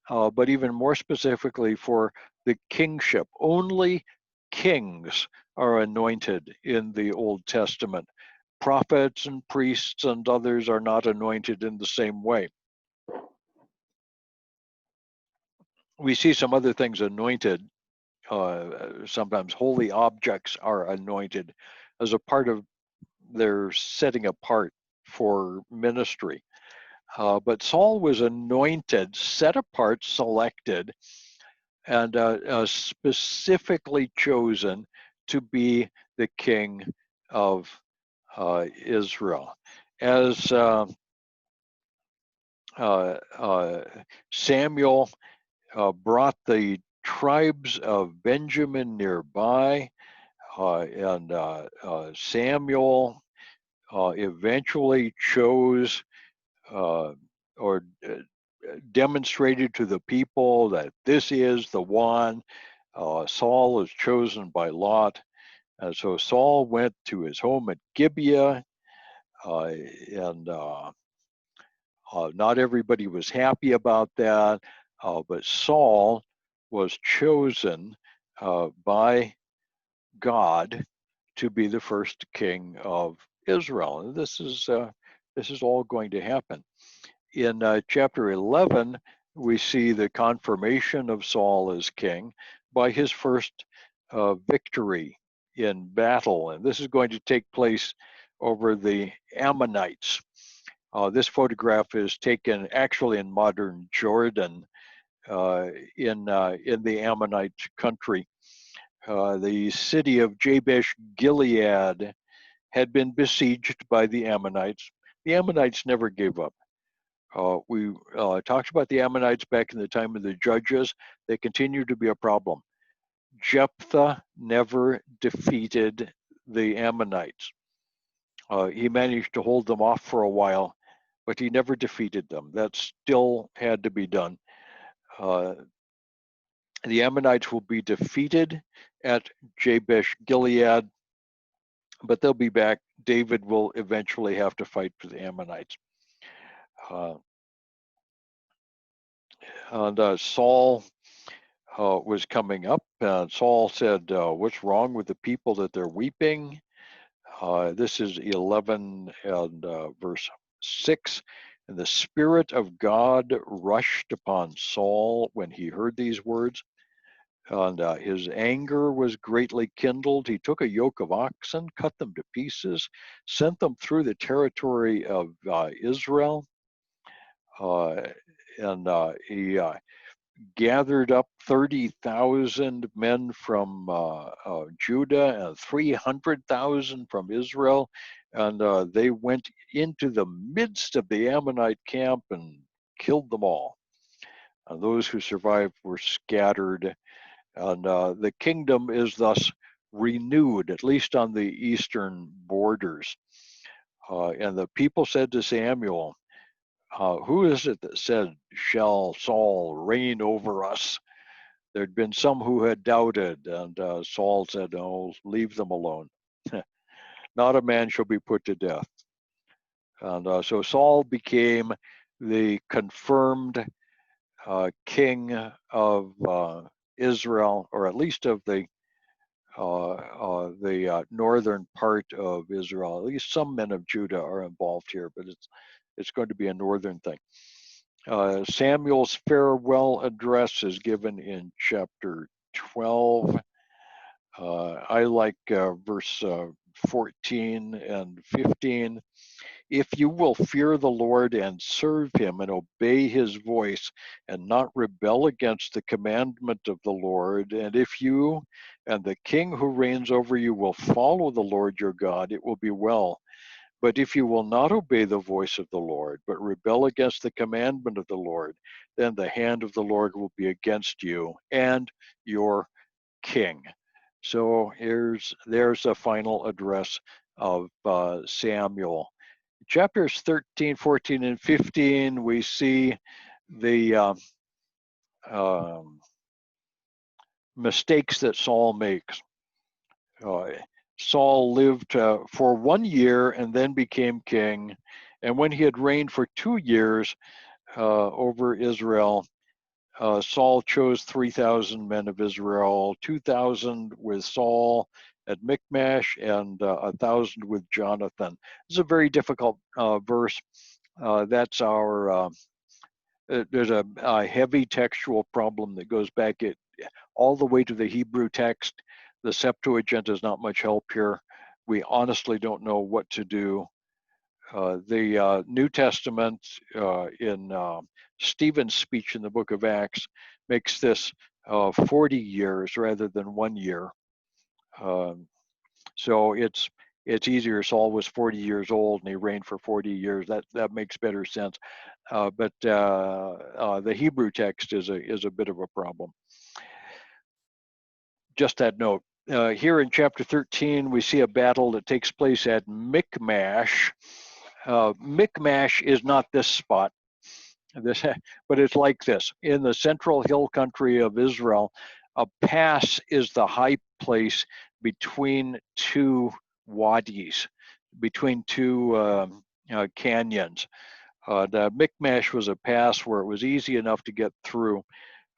but even more specifically for the kingship. Only kings are anointed in the Old Testament. Prophets and priests and others are not anointed in the same way. We see some other things anointed. Sometimes holy objects are anointed as a part of their setting apart for ministry. But Saul was anointed, set apart, selected, and specifically chosen to be the king of Israel. As Samuel brought the tribes of Benjamin nearby, and Samuel eventually chose or demonstrated to the people that this is the one. Saul is chosen by lot. So Saul went to his home at Gibeah, and not everybody was happy about that, but Saul was chosen by God to be the first king of Israel. And this is all going to happen. In chapter 11, we see the confirmation of Saul as king by his first victory in battle. And this is going to take place over the Ammonites. This photograph is taken actually in modern Jordan, in the Ammonite country. The city of Jabesh Gilead had been besieged by the Ammonites. The Ammonites never gave up. We talked about the Ammonites back in the time of the judges. They continue to be a problem. Jephthah never defeated the Ammonites. He managed to hold them off for a while, but he never defeated them. That still had to be done. The Ammonites will be defeated at Jabesh Gilead, but they'll be back. David will eventually have to fight for the Ammonites. And Saul was coming up, and Saul said, "What's wrong with the people that they're weeping?" This is 11 and verse 6. And the Spirit of God rushed upon Saul when he heard these words, and his anger was greatly kindled. He took a yoke of oxen, cut them to pieces, sent them through the territory of Israel, and he gathered up 30,000 men from Judah and 300,000 from Israel, and they went into the midst of the Ammonite camp and killed them all. Those who survived were scattered, and the kingdom is thus renewed, at least on the eastern borders. And the people said to Samuel, "Who is it that said, 'Shall Saul reign over us?'" There'd been some who had doubted, and Saul said, "Oh, leave them alone. Not a man shall be put to death." And so Saul became the confirmed king of Israel, or at least of the northern part of Israel. At least some men of Judah are involved here, but it's going to be a northern thing. Samuel's farewell address is given in chapter 12. I like verse 14 and 15. "If you will fear the Lord and serve him and obey his voice and not rebel against the commandment of the Lord, and if you and the king who reigns over you will follow the Lord your God, it will be well. But if you will not obey the voice of the Lord, but rebel against the commandment of the Lord, then the hand of the Lord will be against you and your king." So there's a final address of Samuel. Chapters 13, 14, and 15, we see the mistakes that Saul makes. Saul lived for 1 year and then became king. And when he had reigned for 2 years over Israel, Saul chose 3,000 men of Israel, 2,000 with Saul at Michmash, and 1,000 with Jonathan. This is a very difficult verse. That's our there's a heavy textual problem that goes back all the way to the Hebrew text. The Septuagint is not much help here. We honestly don't know what to do. The New Testament in Stephen's speech in the book of Acts makes this 40 years rather than 1 year. So it's easier. Saul was 40 years old and he reigned for 40 years. That makes better sense. But the Hebrew text is a bit of a problem. Just that note. Here in chapter 13, we see a battle that takes place at Michmash. Michmash is not this spot, but it's like this. In the central hill country of Israel, a pass is the high place between two wadis, between two canyons. The Michmash was a pass where it was easy enough to get through.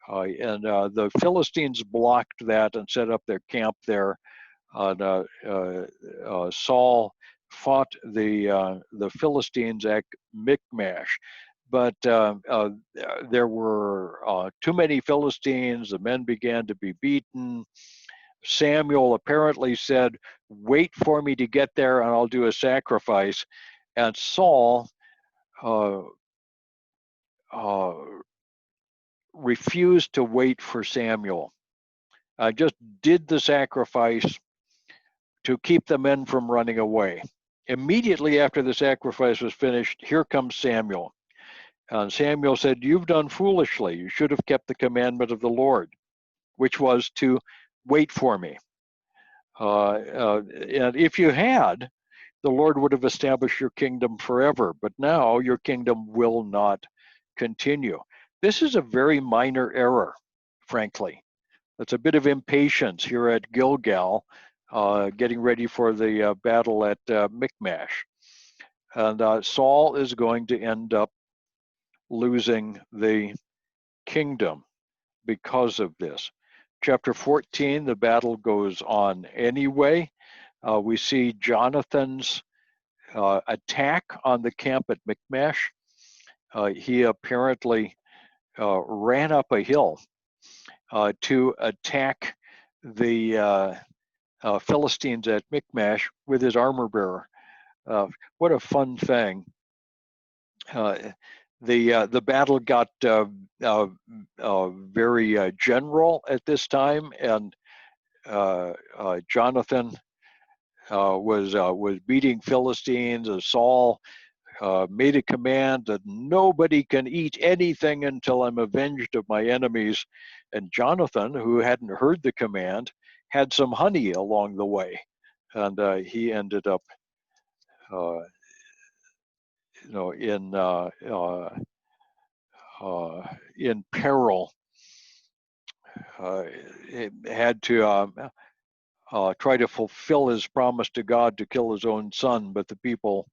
And the Philistines blocked that and set up their camp there. Saul fought the Philistines at Michmash, but there were too many Philistines. The men began to be beaten. Samuel apparently said, "Wait for me to get there, and I'll do a sacrifice." And Saul uh, uh, refused to wait for Samuel. Just did the sacrifice to keep the men from running away. Immediately after the sacrifice was finished, here comes Samuel. And Samuel said, "You've done foolishly. You should have kept the commandment of the Lord, which was to wait for me. And if you had, the Lord would have established your kingdom forever. But now your kingdom will not continue." This is a very minor error, frankly. It's a bit of impatience here at Gilgal, getting ready for the battle at Michmash. And Saul is going to end up losing the kingdom because of this. Chapter 14, the battle goes on anyway. We see Jonathan's attack on the camp at Michmash. He apparently ran up a hill to attack the Philistines at Michmash with his armor bearer. What a fun thing. The battle got very general at this time, and Jonathan was beating Philistines. Saul made a command that nobody can eat anything until I'm avenged of my enemies. And Jonathan, who hadn't heard the command, had some honey along the way, and he ended up, in peril. He had to try to fulfill his promise to God to kill his own son, but the people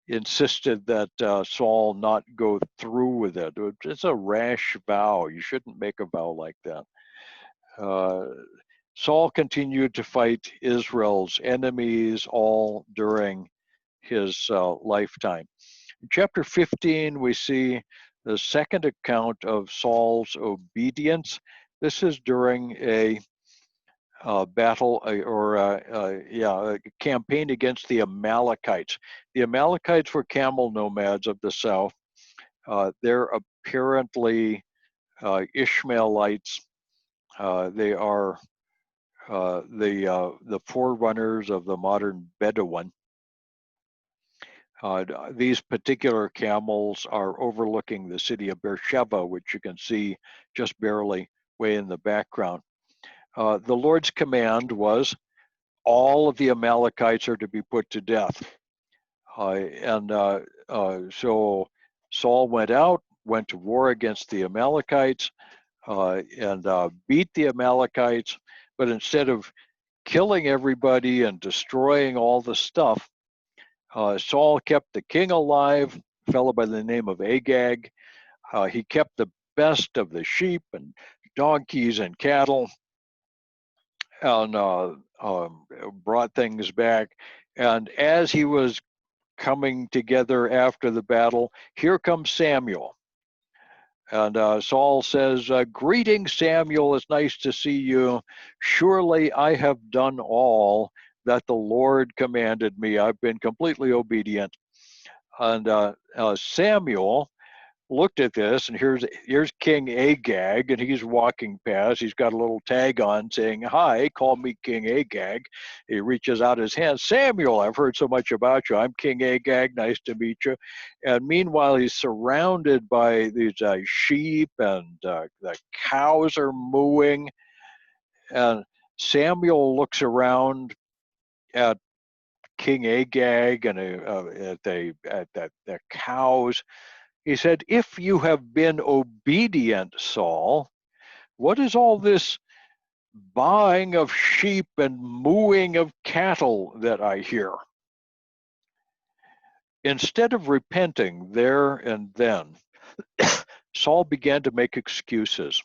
insisted that Saul not go through with it. It's a rash vow. You shouldn't make a vow like that. Saul continued to fight Israel's enemies all during his lifetime. In chapter 15, we see the second account of Saul's obedience. This is during a battle a campaign against the Amalekites. The Amalekites were camel nomads of the south. They're apparently Ishmaelites. They are the forerunners of the modern Bedouin. These particular camels are overlooking the city of Beersheba, which you can see just barely way in the background. The Lord's command was all of the Amalekites are to be put to death. So Saul went out, went to war against the Amalekites, and beat the Amalekites. But instead of killing everybody and destroying all the stuff, Saul kept the king alive, a fellow by the name of Agag. He kept the best of the sheep and donkeys and cattle, and brought things back. And as he was coming together after the battle, here comes Samuel. And Saul says, "Greetings, Samuel. It's nice to see you. Surely I have done all that the Lord commanded me. I've been completely obedient." And Samuel looked at this, and here's King Agag, and he's walking past. He's got a little tag on saying, "Hi, call me King Agag." He reaches out his hand. "Samuel, I've heard so much about you. I'm King Agag. Nice to meet you." And meanwhile, he's surrounded by these sheep, and the cows are mooing. And Samuel looks around at King Agag and at the cows. He said, "If you have been obedient, Saul, what is all this baaing of sheep and mooing of cattle that I hear?" Instead of repenting there and then, Saul began to make excuses.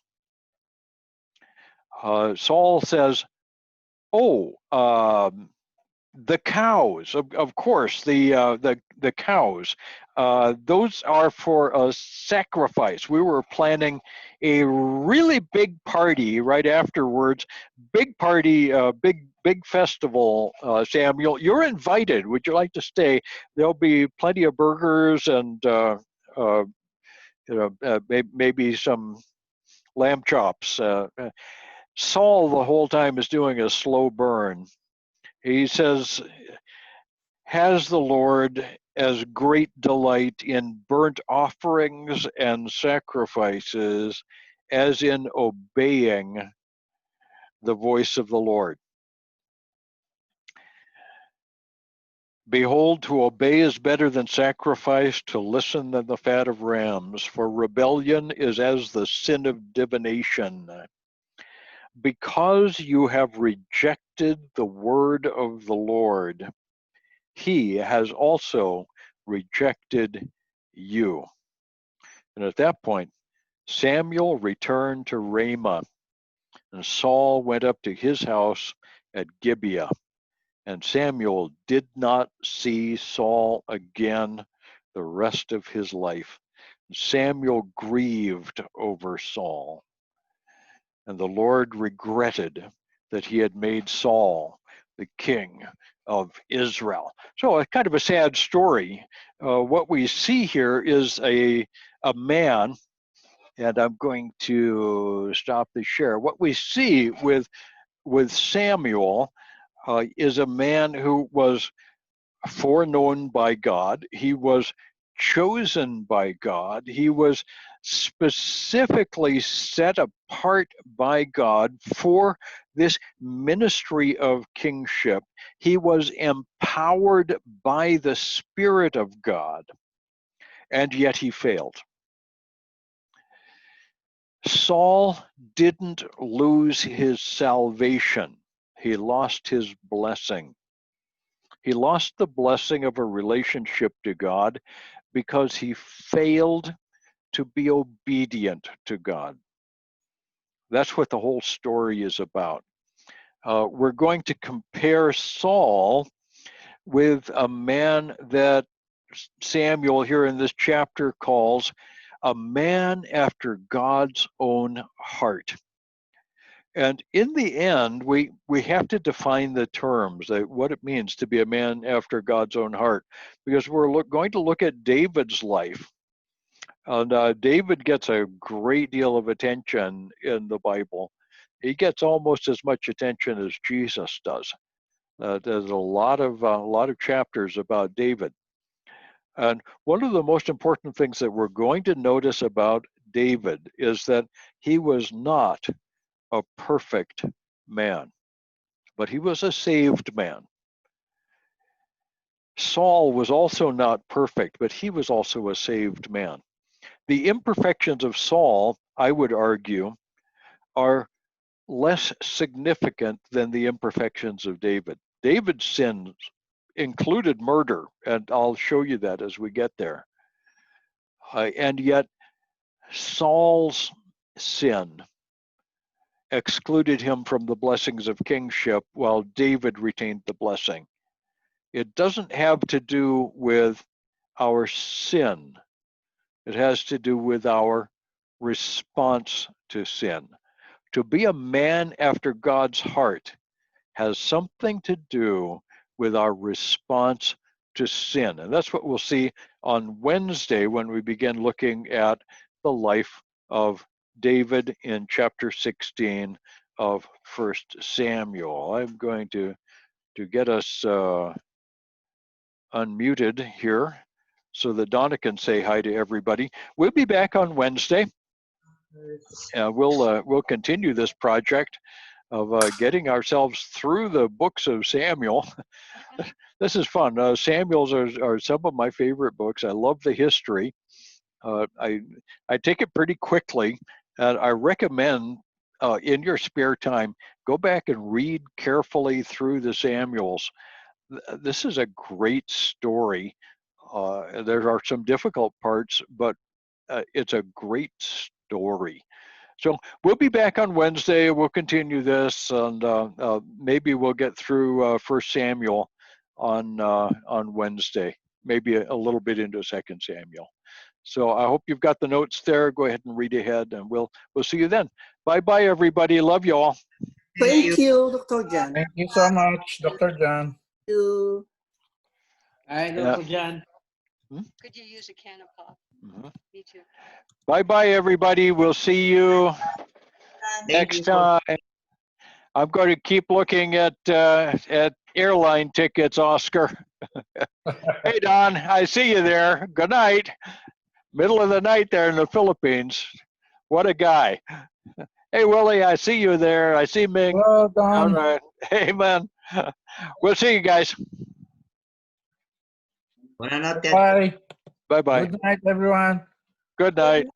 Saul says, "Oh, the cows, of course, the cows. Those are for a sacrifice. We were planning a really big party right afterwards. Big party, big festival. Samuel, you're invited. Would you like to stay? There'll be plenty of burgers and maybe some lamb chops." Saul the whole time is doing a slow burn. He says, "Has the Lord as great delight in burnt offerings and sacrifices as in obeying the voice of the Lord? Behold, to obey is better than sacrifice, to listen than the fat of rams, for rebellion is as the sin of divination. Because you have rejected the word of the Lord, he has also rejected you." And at that point, Samuel returned to Ramah, and Saul went up to his house at Gibeah. And Samuel did not see Saul again the rest of his life. Samuel grieved over Saul, and the Lord regretted that he had made Saul the king of Israel. So a kind of a sad story. What we see here is a man, and I'm going to stop the share. What we see with Samuel is a man who was foreknown by God. He was chosen by God. He was specifically set apart by God for this ministry of kingship. He was empowered by the Spirit of God, and yet he failed. Saul didn't lose his salvation. He lost his blessing. He lost the blessing of a relationship to God because he failed to be obedient to God. That's what the whole story is about. We're going to compare Saul with a man that Samuel here in this chapter calls a man after God's own heart. And in the end, we have to define the terms, what it means to be a man after God's own heart, because we're going to look at David's life. And David gets a great deal of attention in the Bible. He gets almost as much attention as Jesus does. There's a lot of chapters about David. And one of the most important things that we're going to notice about David is that he was not a perfect man, but he was a saved man. Saul was also not perfect, but he was also a saved man. The imperfections of Saul, I would argue, are less significant than the imperfections of David. David's sins included murder, and I'll show you that as we get there. And yet, Saul's sin excluded him from the blessings of kingship while David retained the blessing. It doesn't have to do with our sin. It has to do with our response to sin. To be a man after God's heart has something to do with our response to sin. And that's what we'll see on Wednesday when we begin looking at the life of David in chapter 16 of 1 Samuel. I'm going to get us unmuted here so that Donna can say hi to everybody. We'll be back on Wednesday. We'll continue this project of getting ourselves through the books of Samuel. This is fun. Samuel's are some of my favorite books. I love the history. I take it pretty quickly, and I recommend in your spare time go back and read carefully through the Samuels. This is a great story. There are some difficult parts, but it's a great story. So we'll be back on Wednesday. We'll continue this, and maybe we'll get through 1 Samuel on Wednesday. Maybe a little bit into 2 Samuel. So I hope you've got the notes there. Go ahead and read ahead, and we'll see you then. Bye bye, everybody. Love you all. Thank you, Dr. John. Thank you so much, Dr. John. Thank you. Hi, Dr. John. Could you use a can of pop? Me too. Bye bye, everybody. We'll see you next time. I'm going to keep looking at airline tickets, Oscar. Hey, Don, I see you there. Good night. Middle of the night there in the Philippines. What a guy. Hey, Willie, I see you there. I see Ming. Well done. All right. Hey, man. We'll see you guys. Bye. Bye-bye. Good night, everyone. Good night.